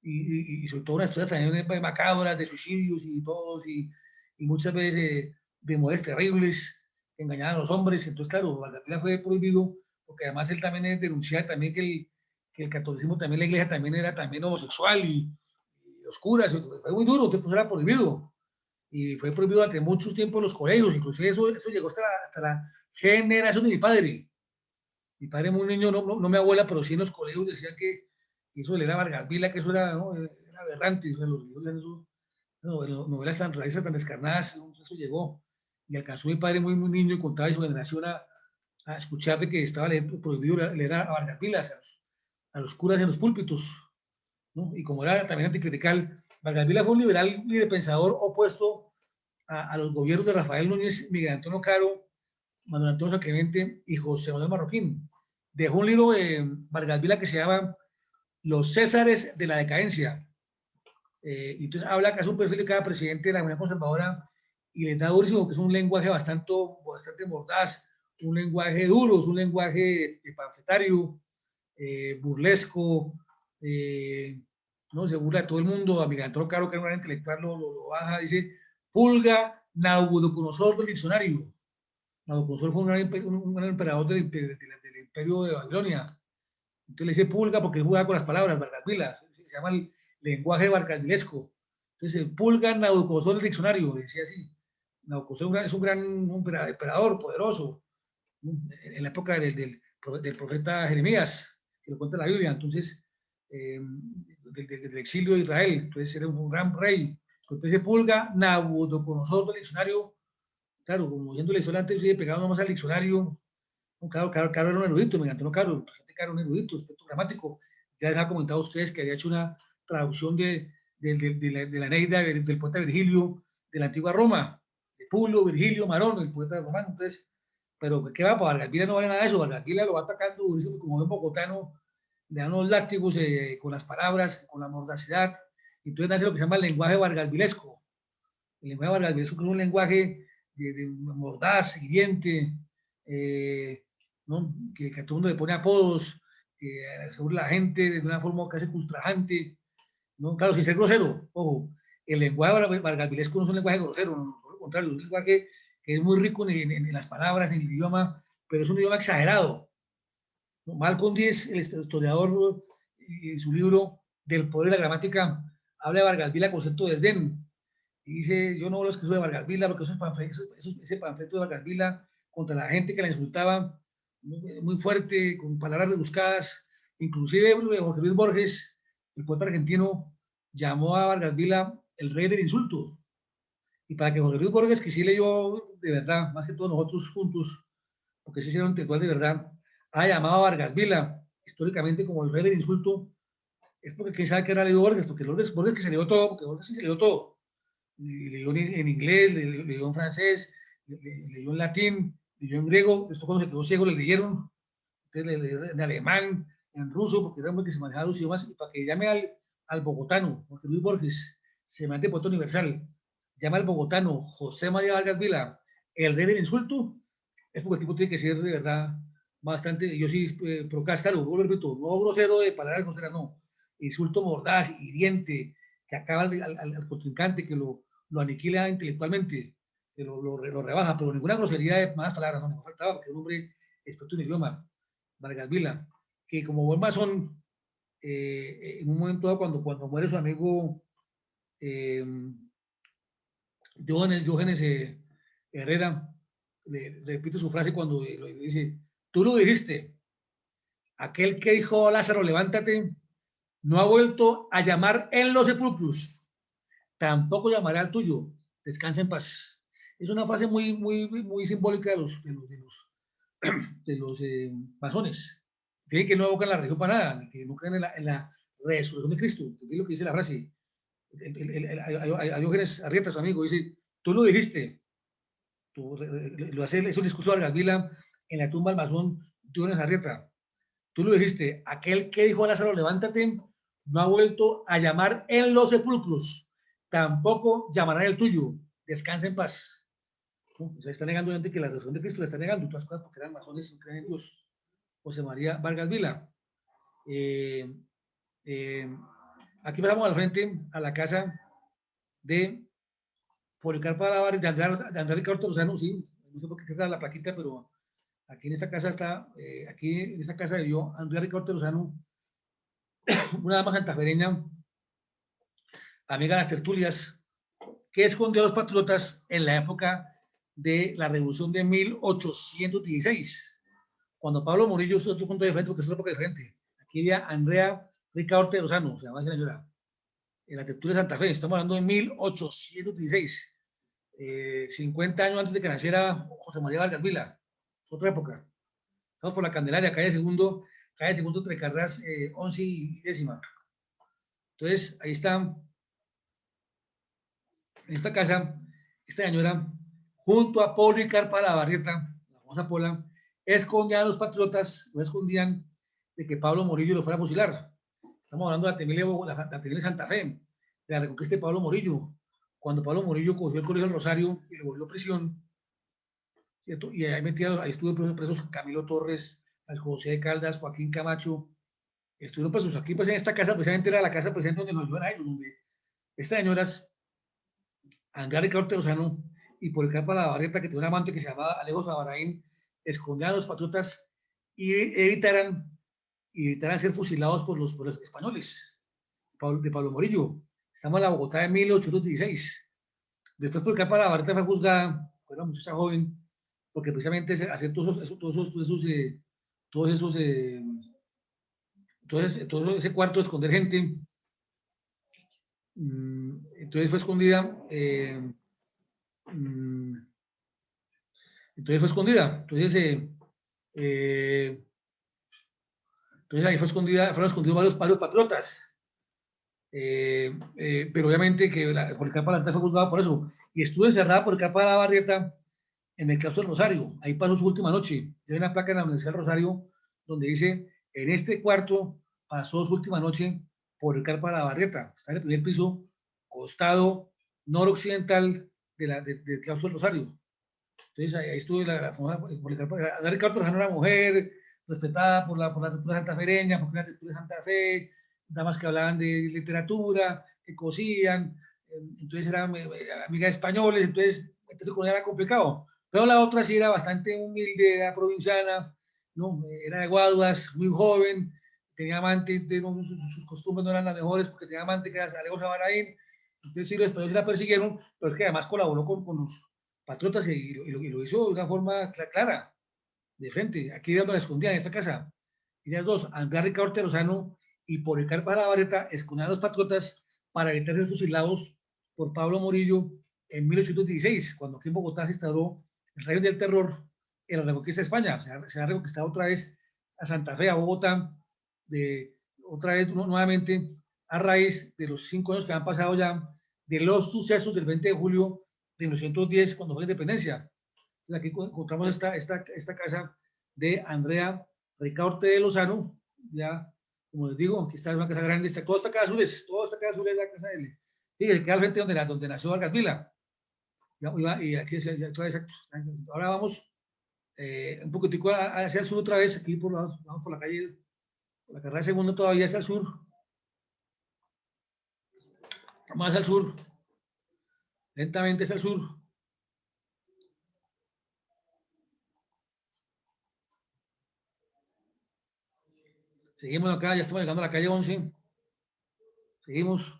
y sobre todo una historia también macabra de suicidios y todos, y muchas veces de mujeres terribles que engañaban a los hombres. Entonces, claro, Valgatila fue prohibido, porque además él también denunciaba también que el catolicismo, también la iglesia también era también homosexual y oscura, fue muy duro, entonces pues era prohibido. Y fue prohibido durante muchos tiempos en los colegios, inclusive eso llegó hasta la generación de mi padre. Mi padre muy niño, no mi abuela, pero sí en los colegios decían que eso le era Vargas Vila, que eso era, ¿no? Era aberrante, o sea, novelas tan realistas, tan descarnadas, ¿no? Eso llegó. Y alcanzó mi padre muy niño y contaba de su generación a escuchar de que estaba prohibido leer a Vargas Vila, a los curas en los púlpitos, ¿no? Y como era también anticlerical, Vargas Vila fue un liberal libre pensador opuesto a los gobiernos de Rafael Núñez, Miguel Antonio Caro, Manuel Antonio Clemente y José Manuel Marroquín. Dejó un libro de Vargas Vila que se llama Los Césares de la Decadencia. Y entonces habla que es un perfil de cada presidente de la Unidad Conservadora y le da durísimo, que es un lenguaje bastante mordaz, un lenguaje duro, es un lenguaje panfletario, burlesco, no se burla de todo el mundo. A Miguel Antonio Caro, que era un gran intelectual, lo baja, dice Pulga Nabucodonosor del diccionario. Nabucodonosor fue un gran emperador del imperio de Babilonia. Entonces le dice Pulga porque él jugaba con las palabras, Vargas Vila, se llama el lenguaje vargasvilesco. Entonces el Pulga Nabucodonosor del diccionario, decía así. Nabucodonosor es un gran emperador poderoso, en la época del profeta Jeremías, que lo cuenta la Biblia. Entonces, del exilio de Israel, entonces era un gran rey. Entonces Pulga Nabucodonosor del diccionario, claro, como yéndole solamente, sigue pegado nomás al diccionario. Caro era un erudito, me encantó Caro, Caro un erudito, aspecto gramático. Ya les ha comentado a ustedes que había hecho una traducción de la Eneida del poeta Virgilio de la antigua Roma, de Publio Virgilio Marón, el poeta romano. Entonces, pero ¿qué va? Para Vargas Vila no vale nada de eso. Vargas Vila lo va atacando durísimo, como buen bogotano, le dan unos látigos con las palabras, con la mordacidad. Entonces nace lo que se llama el lenguaje vargasvilesco. El lenguaje vargasvilesco es un lenguaje de mordaz, hiriente, ¿no? Que a todo el mundo le pone apodos, que sobre la gente de una forma casi ultrajante, ¿no? Claro, sin ser grosero, ojo, el lenguaje vargasvilesco no es un lenguaje grosero, no, por lo contrario, es un lenguaje que es muy rico en las palabras, en el idioma, pero es un idioma exagerado. ¿No? Malcolm Díez, el historiador, en su libro del poder de la gramática, habla de Vargas Vila concepto de desdén. Y dice, yo no lo escribo de Vargas Vila, porque ese panfleto de Vargas Vila contra la gente que la insultaba, muy fuerte, con palabras rebuscadas. Inclusive Jorge Luis Borges, el poeta argentino, llamó a Vargas Vila el rey del insulto. Y para que Jorge Luis Borges, que sí leyó de verdad, más que todos nosotros juntos, porque sí hicieron intelectual de verdad, ha llamado a Vargas Vila históricamente como el rey del insulto, es porque quién sabe qué era leído Borges, porque Borges que se leyó todo, porque Borges sí se leyó todo. Leyó en inglés, leyó en francés, leyó en latín, leyó en griego, esto cuando se quedó ciego le leyeron, entonces le leyeron en alemán, en ruso, porque era hombre que se manejaba los idiomas, y para que llame al bogotano, porque Luis Borges, semejante poeta universal, llama al bogotano José María Vargas Vila, el rey del insulto, es porque el tipo tiene que ser de verdad bastante, yo sí, procasta, lo repito, no grosero de palabras groseras, no, insulto mordaz, hiriente, que acaba al contrincante, que lo aniquila intelectualmente, que lo rebaja, pero ninguna grosería de malas palabras, no me faltaba, porque es un hombre experto en idioma, Vargas Vila, que como buen masón, en un momento dado, cuando muere su amigo eh, Jóvenes Herrera, le repite su frase cuando dice, tú lo dijiste, aquel que dijo Lázaro, levántate, no ha vuelto a llamar en los sepulcros, tampoco llamará al tuyo, descansa en paz. Es una frase muy simbólica de los masones. Tienen que no evocan la religión para nada, que no creen en la resurrección de Cristo. Es lo que dice la frase. A Diógenes Arrieta, su amigo, dice, tú lo dijiste, lo hace, es un discurso de Vargas Vila en la tumba del masón Diógenes Arrieta. Tú lo dijiste, aquel que dijo a Lázaro, levántate, no ha vuelto a llamar en los sepulcros, tampoco llamará el tuyo, descansa en paz. ¿No? Se está negando gente que la resurrección de Cristo le está negando todas cosas porque eran masones y creen en Dios. José María Vargas Vila. Eh, eh, aquí pasamos al frente a la casa de Policarpa Lavar, de Andrés Ricardo Torozano, sí, no sé por qué queda la plaquita, pero aquí en esta casa está, aquí en esta casa vivió Andrés Ricardo Torozano, una dama santafereña, amiga de las tertulias, que escondió a los patriotas en la época de la revolución de 1816, cuando Pablo Murillo estuvo otro punto de frente, porque es otra época diferente. Aquí había Andrea Ricardo Torozano, se llama esa señora, en la tertulia de Santa Fe, estamos hablando de 1816. 50 años antes de que naciera José María Vargas Vila, otra época. Estamos por la Candelaria, calle segundo entre carreras 11 y 10. Entonces, ahí está, en esta casa, esta señora, junto a Paul Ricardo Lavarrieta, la famosa Pola, escondían a los patriotas, no escondían de que Pablo Morillo lo fuera a fusilar. Estamos hablando de la Temible Santa Fe, de la reconquista de Pablo Morillo. Cuando Pablo Morillo cogió el Colegio del Rosario y lo volvió a prisión, ¿cierto? Y ahí estuvo presos Camilo Torres, José Caldas, Joaquín Camacho, estuvieron presos aquí, pues en esta casa, precisamente era la casa presidente donde nos ayudan a ellos, donde estas señoras, Andrea Ricardo Terozano y por el campo de la Barreta, que tenía un amante que se llamaba Alejo Sabaraín, escondían a los patriotas y evitaran ser fusilados por los españoles, de Pablo Morillo. Estamos en la Bogotá de 1816. Después por el campo de la Barreta fue juzgada, fue una muchacha joven, porque precisamente hacer todo ese cuarto de esconder gente, entonces fue escondida, eh, entonces ahí fueron escondidos varios patriotas, pero obviamente que Policarpa Lanza fue juzgado por eso, y estuvo encerrada Policarpa de la Barrieta en el claustro del Rosario, ahí pasó su última noche. Hay una placa en la Universidad del Rosario donde dice, en este cuarto pasó su última noche Policarpa de la Barrieta, está en el primer piso, costado noroccidental del claustro del Rosario. Entonces ahí estuvo la famosa Policarpa. Ana Ricardo Torojano era una mujer respetada por la cultura santafereña, porque era la cultura de Santa Fe, damas que hablaban de literatura, que cosían, entonces era amiga de españoles, entonces con ella era complicado. Pero la otra sí era bastante humilde, era provinciana, ¿no? Era de Guaduas, muy joven, tenía amante, sus costumbres no eran las mejores porque tenía amante que era Alejo Sabaraín. Entonces sí, los españoles la persiguieron, pero es que además colaboró con los patriotas y lo hizo de una forma clara, de frente. Aquí era donde la escondían, en esta casa. Ellas dos, Andrés Ricardo Terozano y Policarpa Bareta, escondían a los patriotas para evitar ser fusilados por Pablo Morillo en 1816, cuando aquí en Bogotá se instauró el régimen del terror en la reconquista de España. Se ha reconquistado otra vez a Santa Fe, a Bogotá, otra vez nuevamente a raíz de los 5 años que han pasado ya de los sucesos del 20 de julio de 1910, cuando fue la independencia. Entonces aquí encontramos esta casa de Andrea Ricardo de Lozano, ya, como les digo, aquí está una casa grande, toda esta casa azul es la casa de él. Y el que al frente donde nació Vargas Vila. Y aquí otra vez, ahora vamos un poquitico hacia el sur otra vez, aquí vamos por la calle, por la carrera segunda todavía hacia el sur, más al sur, lentamente hacia el sur. Seguimos acá, ya estamos llegando a la calle 11. Seguimos.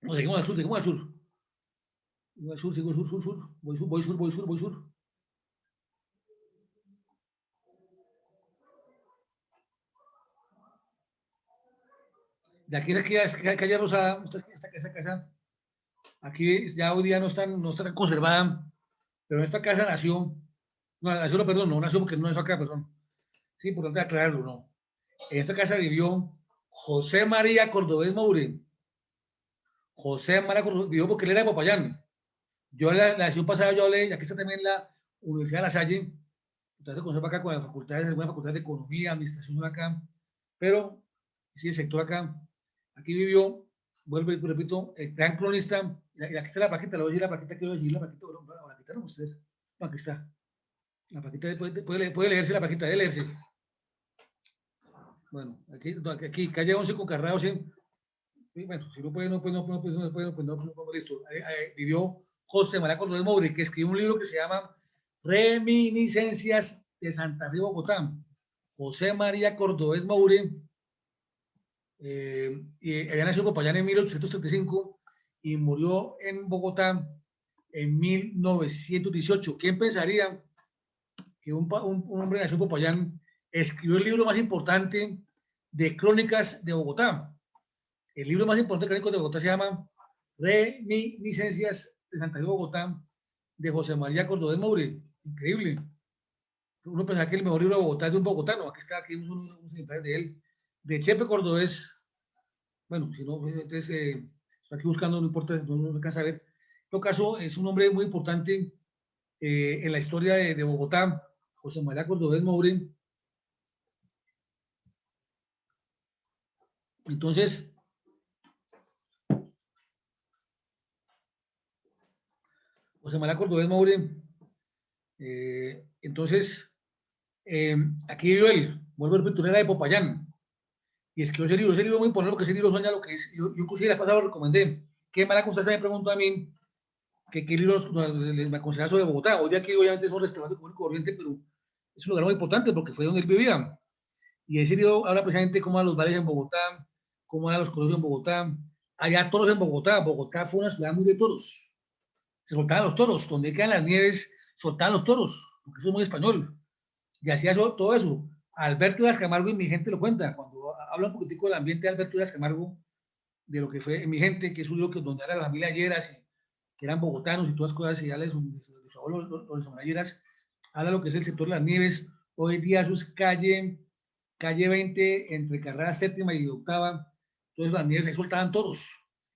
No, seguimos al sur, seguimos al sur. Sigo al sur, sigo sur, sur, sur. Voy sur, voy sur, voy sur, voy sur. De aquí es la calle Rosada, esta casa, aquí ya hoy día no está conservada, pero esta casa nació, no, nació, no, perdón, no nació porque no nació acá, perdón. Sí, importante aclararlo, no. En esta casa vivió José María Cordobés Moure. José María Cordobés vivió porque él era de Popayán. Yo la nación pasada yo hablé, y aquí está también la Universidad de La Salle, entonces se conserva acá con las facultades, algunas facultades de economía, administración acá, pero sí, el sector acá, aquí vivió, vuelvo y repito, el gran cronista, y aquí está la plaquita, le voy a decir la plaquita, quiero decir la plaquita, la plaquita no, ustedes, no, aquí está, la plaquita, puede leerse la plaquita, debe leerse. Bueno, aquí calle 11 con carrera 11, bueno, si no puede, no, pues no, pues no, pues no, listo. Vivió José María Cordobés Moure, que escribió un libro que se llama Reminiscencias de Santa Fe, Bogotá. José María Cordobés Moure, y había nacido en Popayán en 1835 y murió en Bogotá en 1918. ¿Quién pensaría que un hombre nació en Popayán escribió el libro más importante de crónicas de Bogotá? El libro más importante de crónicas de Bogotá se llama Reminiscencias de Santa Fe, Bogotá, de José María Cordobés Moure. Increíble. Uno pensaba que el mejor libro de Bogotá es de un bogotano. Aquí está, aquí un ejemplar de él, de Chepe Cordobés. Bueno, si no, entonces, aquí buscando, no importa, no alcanza a ver. En todo caso, es un hombre muy importante en la historia de Bogotá, José María Cordobés Moure. Entonces, José María Cordobés Moure, entonces, aquí vivió él, vuelvo a repetir, era de Popayán, y escribió ese libro muy importante porque ese libro sueña lo que es, yo inclusive la pasada lo recomendé. ¿Qué mala constancia me preguntó a mí? ¿Qué libros me aconsejaba sobre Bogotá? Hoy día aquí obviamente es un restaurante común y corriente, pero es un lugar muy importante porque fue donde él vivía. Y ese libro habla precisamente cómo eran los bares en Bogotá, cómo eran los colegios en Bogotá. Había toros en Bogotá. Bogotá fue una ciudad muy de toros. Se soltaban los toros. Donde quedan las nieves, soltaban los toros, porque eso es muy español. Y hacía eso, todo eso. Alberto Díaz Camargo y mi gente lo cuenta. Cuando habla un poquitico del ambiente de Alberto Díaz Camargo, de lo que fue mi gente, que es un libro que, donde era la familia Lleras, que eran bogotanos y todas cosas, y ya les abuelos, los Lleras, habla lo que es el sector de las nieves. Hoy día eso es calle 20, entre carrera séptima y octava. Entonces las nieves se soltaban todos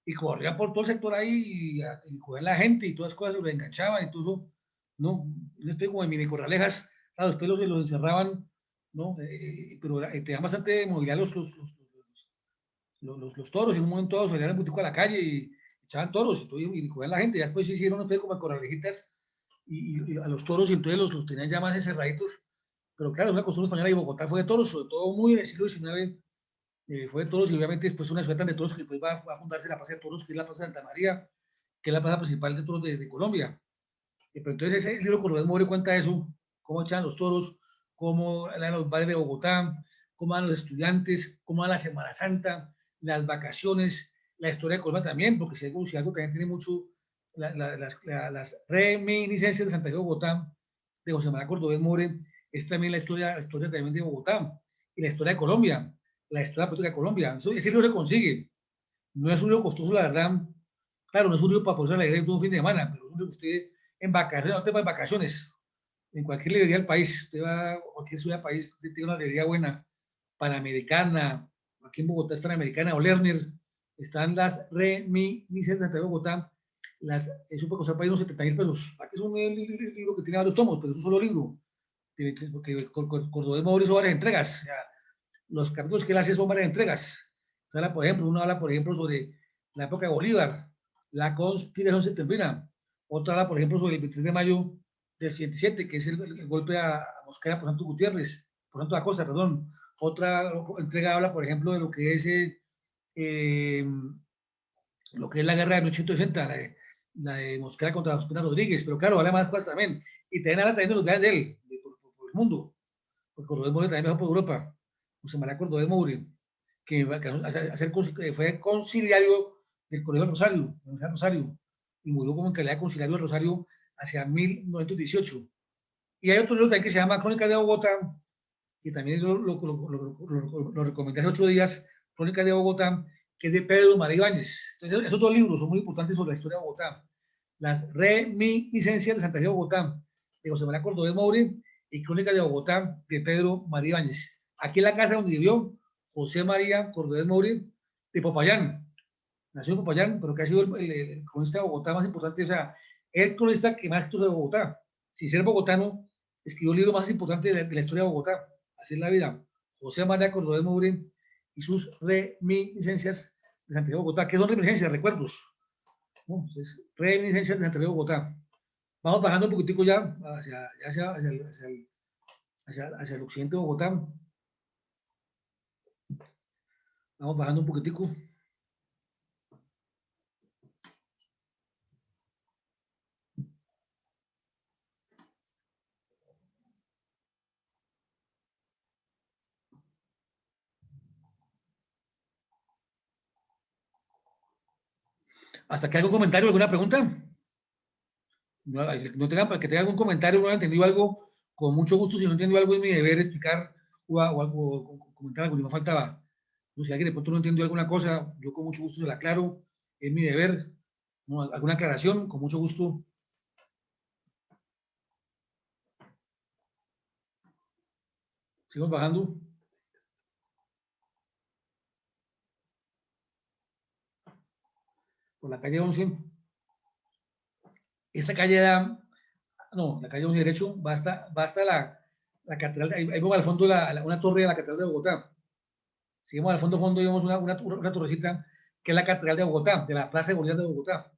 y corrían por todo el sector ahí y cogían la gente y todas las cosas, se lo enganchaban y todo eso, ¿no? Yo estoy como en mini corralejas, claro, después los encerraban, ¿no? Pero te dan bastante movilidad los toros. En un momento dado salían un poquitico a la calle y echaban toros y cogían la gente. Ya después se hicieron ustedes como corralejitas y a los toros y entonces los tenían ya más encerraditos. Pero claro, una costumbre española y Bogotá fue de toros, sobre todo muy en el siglo XIX, fue de toros y obviamente después una ciudad tan de toros que después va a fundarse la Plaza de Toros, que es la Plaza de Santa María, que es la plaza principal de toros de Colombia. Pero entonces ese libro Cordobés Moure cuenta eso, cómo echan los toros, cómo eran los bares de Bogotá, cómo van los estudiantes, cómo va la Semana Santa, las vacaciones, la historia de Colombia también, porque si algo también tiene mucho las reminiscencias de Santa Fe de Bogotá, de José María Cordovez More, es también la historia también de Bogotá, y la historia de Colombia, la historia política de Colombia. Ese libro se consigue. No es un libro costoso, la verdad. Claro, no es un libro para ponerse a leer todo un fin de semana, pero es un libro que usted en vacaciones, no te va en vacaciones, en cualquier librería del país, usted va a cualquier ciudad del país, usted tiene una librería buena, Panamericana, aquí en Bogotá es Panamericana o Lerner, están las reminiscencias de Bogotá, es un poco, o sea, para unos 70.000 pesos. Aquí es un libro que tiene varios tomos, pero es un solo libro, porque Cordovez Mauro hizo varias entregas, o sea, los capítulos que él hace son varias entregas. Habla, por ejemplo, uno habla, por ejemplo, sobre la época de Bolívar, la conspiración septembrina. Otra habla, por ejemplo, sobre el 23 de mayo del 77, que es el golpe a Mosquera por Santo Gutiérrez, por Santo Acosta, perdón. Otra entrega habla, por ejemplo, de lo que es eh, la guerra de 1860, la de Mosquera contra Ospina Rodríguez, pero claro, habla más cosas también. Y también habla también de los viajes de él, por el mundo. Porque Cordovez More también viajó por Europa. José María Cordovez More, que fue conciliario del Colegio Rosario, y murió como en calidad de conciliario del Rosario hacia 1918. Y hay otro libro también que se llama Crónicas de Bogotá, que también lo recomendé hace 8 días, Crónicas de Bogotá, que es de Pedro María Ibáñez. Entonces, esos dos libros son muy importantes sobre la historia de Bogotá. Las reminiscencias de Santa Fe de Bogotá, de José María Cordovez Moure, y Crónicas de Bogotá, de Pedro María Ibáñez. Aquí en la casa donde vivió José María Cordovez Moure, de Popayán. Nació en Popayán, pero que ha sido el cronista de Bogotá más importante, o sea, el cronista que más escrito de Bogotá. Sin ser bogotano, escribió el libro más importante de la historia de Bogotá. Así es la vida. José María Cordovez Moure y sus reminiscencias de Santiago de Bogotá. ¿Qué son reminiscencias? Recuerdos. ¿No? Entonces, reminiscencias de Santiago de Bogotá. Vamos bajando un poquitico ya hacia el occidente de Bogotá. Vamos bajando un poquitico. ¿Hasta que algún comentario, alguna pregunta? No que tenga algún comentario, no haya entendido algo, con mucho gusto. Si no entendió algo, es mi deber explicar o comentar algo. Si me faltaba, no sé, si alguien de pronto no entendió alguna cosa, yo con mucho gusto se la aclaro. Es mi deber. ¿No? Alguna aclaración, con mucho gusto. Seguimos bajando. Por la calle 11. Esta calle da, no, la calle 11 derecho, basta la catedral, ahí vemos al fondo una torre de la catedral de Bogotá. Seguimos al fondo y vemos una torrecita que es la catedral de Bogotá, de la Plaza de Bolívar de Bogotá.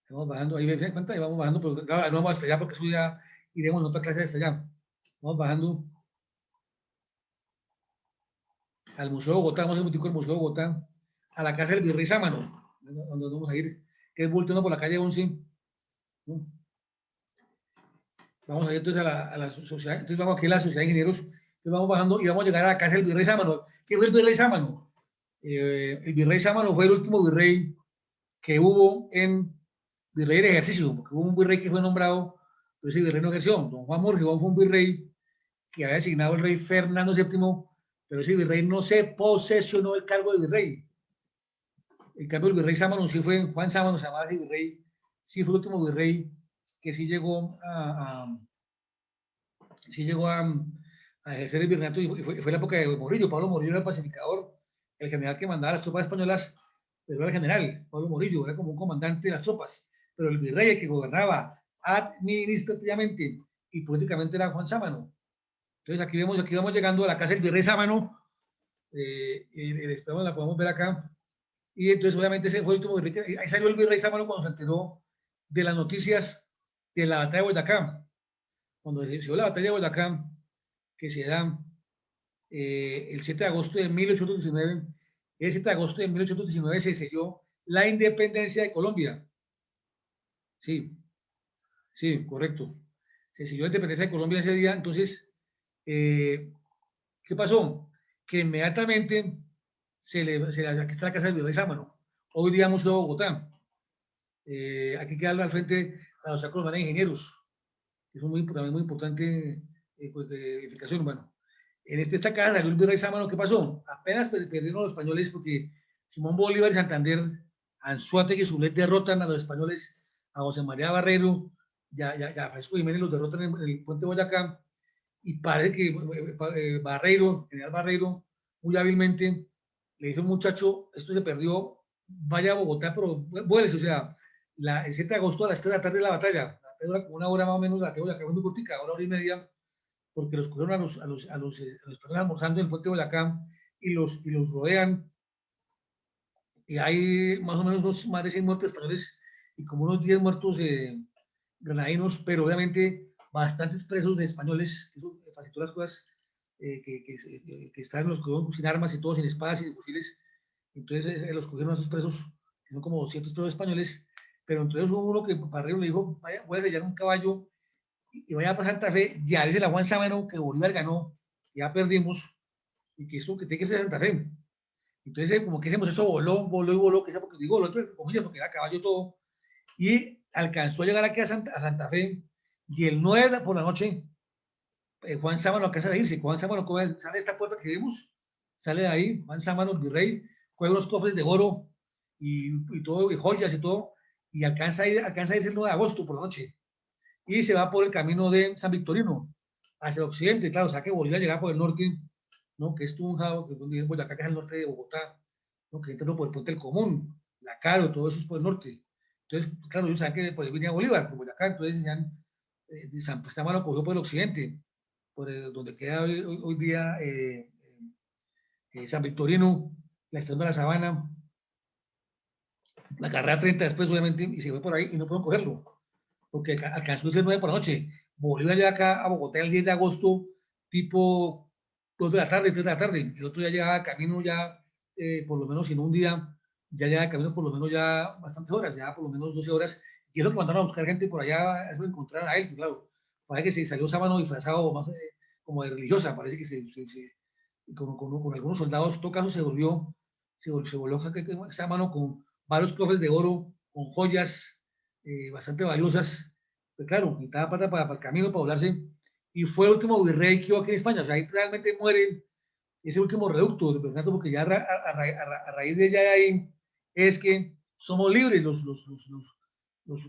Vamos bajando, ahí ven cuenta, y vamos bajando, pero claro, no vamos hasta allá porque eso ya iremos en otra clase hasta allá. Vamos bajando al Museo de Bogotá, vamos a ir un al Museo de Bogotá, a la casa del Virrey Sámano, donde vamos a ir, que es volteando por la calle 11. ¿No? Vamos a ir entonces a la sociedad, entonces vamos aquí a la sociedad de ingenieros, entonces vamos bajando y vamos a llegar a la casa del Virrey Sámano. ¿Qué fue el Virrey Sámano? El Virrey Sámano fue el último virrey que hubo en virrey de ejercicio, porque hubo un virrey que fue nombrado, pero ese virrey no ejerció. Don Juan Morgibón fue un virrey que había asignado el rey Fernando VII, pero ese virrey no se posesionó el cargo de virrey. En cambio, el virrey Sámano sí fue, Juan Sámano se llamaba ese virrey, sí fue el último virrey que sí llegó a ejercer el virreinato, y fue la época de Morillo. Pablo Morillo era el pacificador, el general que mandaba las tropas españolas, pero era el general. Pablo Morillo era como un comandante de las tropas, pero el virrey, el que gobernaba administrativamente y políticamente, era Juan Sámano. Entonces aquí vamos llegando a la casa del virrey Sámano, la podemos ver acá, y entonces obviamente ese fue el último virrey, ahí salió el virrey Sámano cuando se enteró de las noticias de la batalla de Boyacá. Cuando se dio la batalla de Boyacá, que se da el 7 de agosto de 1819, el 7 de agosto de 1819 se selló la independencia de Colombia. Sí, sí, correcto. se siguió la independencia de Colombia ese día. Entonces, ¿qué pasó? Que inmediatamente aquí está la casa del virrey Sámano, hoy día Museo de Bogotá. Aquí queda al frente la Sociedad Colombiana de Ingenieros, que es también muy importante pues, de edificación. Bueno, en esta casa salió el virrey Sámano. ¿Qué pasó? Apenas perdieron los españoles porque Simón Bolívar y Santander, Anzoátegui y Sulet derrotan a los españoles, a José María Barreiro, ya Francisco Jiménez los derrotan en el puente Boyacá, y parece que Barreiro, general Barreiro, muy hábilmente le dice a un muchacho, esto se perdió, vaya a Bogotá, pero vuélese, o sea, el 7 de agosto a las 3 de la tarde de la batalla, dura como una hora más o menos, la tengo ya muy cortica, hora y media, porque los cogieron a los españoles almorzando en el puente de Boyacá y los rodean, y hay más o menos más de 100 muertos españoles y como unos 10 muertos granadinos, pero obviamente bastantes presos de españoles, que eso facilitó las cosas, que están los cogieron sin armas y todos sin espadas y sin fusiles. Entonces los cogieron a esos presos, que son como 200 presos españoles, pero entonces hubo uno que para arriba le dijo, vaya, voy a sellar un caballo y vaya para Santa Fe, ya dice la Juan Sámano que Bolívar ganó, ya perdimos, y que esto que tiene que ser Santa Fe. Entonces, como que ese muchacho voló, que sea porque digo, voló entre comillas, porque era caballo todo, y alcanzó a llegar aquí a Santa Fe, y el 9 por la noche, Juan Sámano alcanza a irse. Juan Sámano sale de esta puerta que vimos, sale de ahí, Juan Sámano, el virrey, juega unos cofres de oro y todo, y joyas y todo, y alcanza a irse el 9 de agosto por la noche, y se va por el camino de San Victorino, hacia el occidente, claro, o sea que Bolívar llegaba por el norte, ¿no? Que es Tunja, que es Boyacá, que es el norte de Bogotá, ¿no? Que entró por el Puente del Común, La Caro, todo eso es por el norte. Entonces, claro, yo sabía que por ahí venía Bolívar, por Boyacá, entonces decían, San Sámano cogió por el occidente, por donde queda hoy día San Victorino, la estación de la Sabana, la carrera 30 después, obviamente, y se fue por ahí y no pueden cogerlo, porque alcanzó a ser 9 por la noche. Bolívar llega acá a Bogotá el 10 de agosto, tipo 2 de la tarde, 3 de la tarde. El otro día llegaba camino ya, por lo menos en un día, ya llegaba camino por lo menos ya bastantes horas, ya por lo menos 12 horas. Y es lo que mandaron a buscar gente por allá, eso encontrar a él, claro. Parece que se salió Sábano disfrazado más como de religiosa, parece que con algunos soldados, en todo caso se volvió Sábano con varios cofres de oro, con joyas bastante valiosas, pues claro, necesitaba plata para el camino, para volarse, y fue el último virrey que hubo aquí en España, o sea, ahí realmente muere ese último reducto, porque ya a raíz de allá de ahí es que somos libres los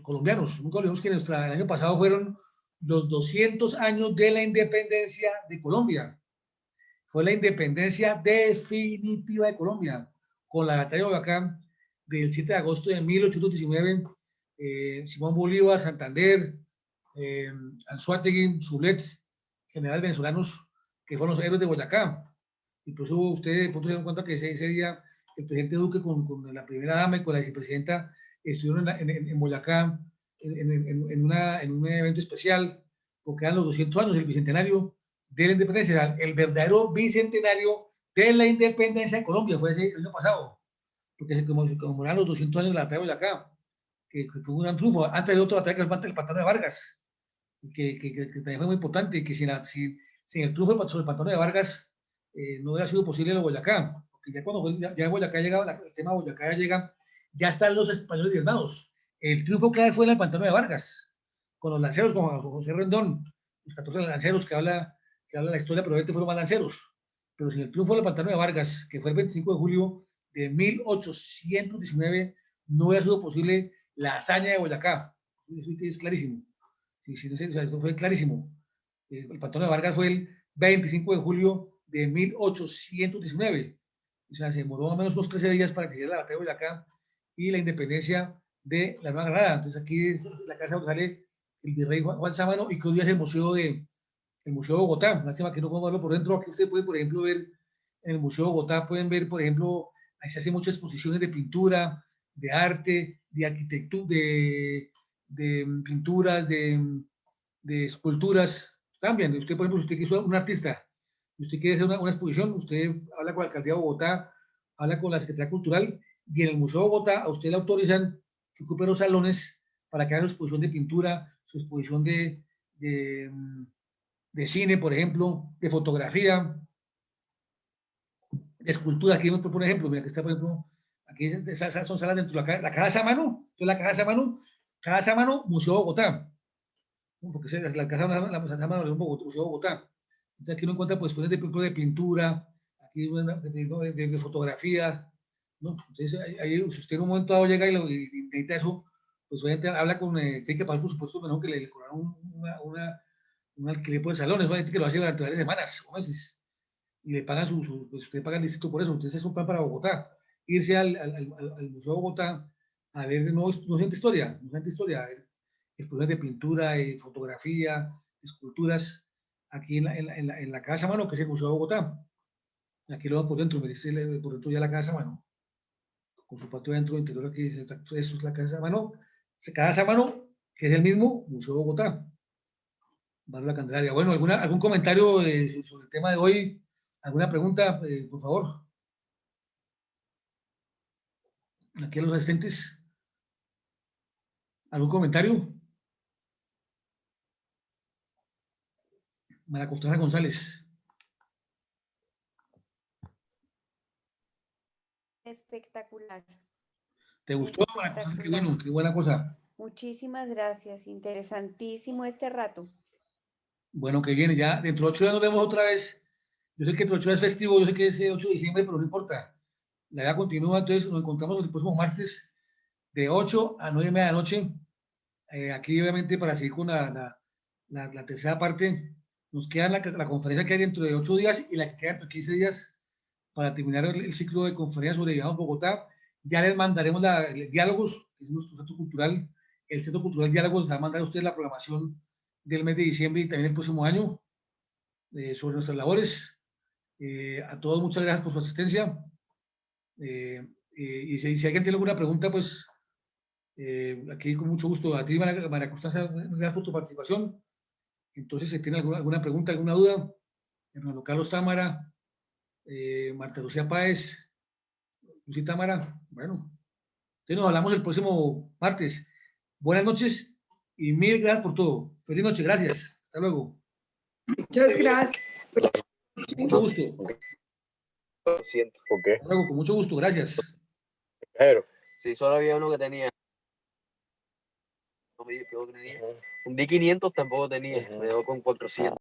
colombianos. Nunca olvidemos que el año pasado fueron los 200 años de la independencia de Colombia. Fue la independencia definitiva de Colombia, con la batalla de Boyacá del 7 de agosto de 1819, Simón Bolívar, Santander, Anzoátegui, Sulet, generales venezolanos que fueron los héroes de Boyacá. Incluso ustedes de se dan cuenta que ese día el presidente Duque con la primera dama y con la vicepresidenta estuvieron en Boyacá en un evento especial, porque eran los 200 años, el bicentenario de la independencia, el verdadero bicentenario de la independencia de Colombia, fue el año pasado, porque se conmemoraron los 200 años de la batalla de Boyacá, que fue un gran triunfo. Antes de otro batalla que es el pantano de Vargas, que también fue muy importante, y que sin el triunfo sobre el pantano de Vargas no hubiera sido posible el Boyacá, porque ya cuando ya Boyacá llegaba, el tema de Boyacá ya llega, ya están los españoles diezmados. El triunfo clave fue en el pantano de Vargas, con los lanceros, con José Rendón, los 14 lanceros que habla la historia, probablemente fueron más lanceros, pero sin el triunfo del pantano de Vargas, que fue el 25 de julio de 1819, no hubiera sido posible la hazaña de Boyacá. Eso es clarísimo. Eso fue clarísimo. El pantano de Vargas fue el 25 de julio de 1819. O sea, se demoró más o menos unos 13 días para que llegara la batalla de Boyacá y la independencia de la Nueva Granada. Entonces aquí es la casa donde sale el virrey Juan Sámano, y que hoy día es el Museo de Bogotá. Lástima que no podemos verlo por dentro. Aquí usted puede, por ejemplo, ver en el Museo de Bogotá, pueden ver, por ejemplo, ahí se hacen muchas exposiciones de pintura, de arte, de arquitectura, de pinturas, de esculturas. Cambian. Usted, por ejemplo, si usted quiere ser un artista, usted quiere hacer una exposición, usted habla con la alcaldía de Bogotá, habla con la Secretaría Cultural, y en el Museo de Bogotá a usted le autorizan que ocupe los salones para que haga su exposición de pintura, su exposición de cine, por ejemplo, de fotografía, de escultura. Aquí por ejemplo, mira que está, por ejemplo, aquí esas son salas dentro de la Caja Sámano. Entonces, la Caja Sámano, Museo Bogotá. Porque la Caja Sámano es un Museo Bogotá. Entonces, aquí uno encuentra pues cosas de pintura, aquí de fotografía, ¿no? Entonces, ahí, si usted en un momento dado llega y necesita eso, pues obviamente habla con, tiene que pagar por supuesto, mejor que le cobraron un alquiler por el salón. Es gente que lo hace durante varias semanas o meses y le pagan pues usted paga el distrito por eso. Entonces es un plan para Bogotá. Irse al Museo de Bogotá a ver no gente historia, no gente historia, a ver exposiciones de pintura, de fotografía, de esculturas, aquí en la Casa Mano, que es el Museo de Bogotá. Aquí lo vamos por dentro, me dice por dentro ya la Casa Mano, con su patio dentro, interior aquí, eso es la Casa Mano, que es el mismo Museo de Bogotá. Barrio La Candelaria. Bueno, ¿algún comentario sobre el tema de hoy? ¿Alguna pregunta, por favor? Aquí a los asistentes. ¿Algún comentario? María Constanza González. Espectacular. ¿Te gustó, María Constanza? Qué bueno, qué buena cosa. Muchísimas gracias. Interesantísimo este rato. Bueno, que viene. Ya dentro de 8 días nos vemos otra vez. Yo sé que dentro de 8 días es festivo, yo sé que es 8 de diciembre, pero no importa. La vida continúa, entonces nos encontramos el próximo martes de 8 a 9:30 de la noche. Aquí, obviamente, para seguir con la tercera parte, nos queda la conferencia que hay dentro de 8 días y la que queda dentro de 15 días para terminar el ciclo de conferencias sobre Viajamos Bogotá. Ya les mandaremos Diálogos, que es nuestro centro cultural. El Centro Cultural Diálogos les va a mandar a ustedes la programación del mes de diciembre y también el próximo año sobre nuestras labores. A todos, muchas gracias por su asistencia. Y si alguien tiene alguna pregunta, pues aquí con mucho gusto. A ti, María Constanza, gracias por tu participación. Entonces, si tiene alguna pregunta, alguna duda, Hernando Carlos Támara, Marta Lucía Páez, Lucía Támara, bueno, entonces nos hablamos el próximo martes. Buenas noches y mil gracias por todo. Feliz noche, gracias. Hasta luego. Muchas gracias. Mucho gusto. Lo siento. ¿Por qué? Hasta luego, con mucho gusto, gracias. Pero, Sí, solo había uno que tenía. No me dijo que otro tenía. Un D500 tampoco tenía, me quedó con 400.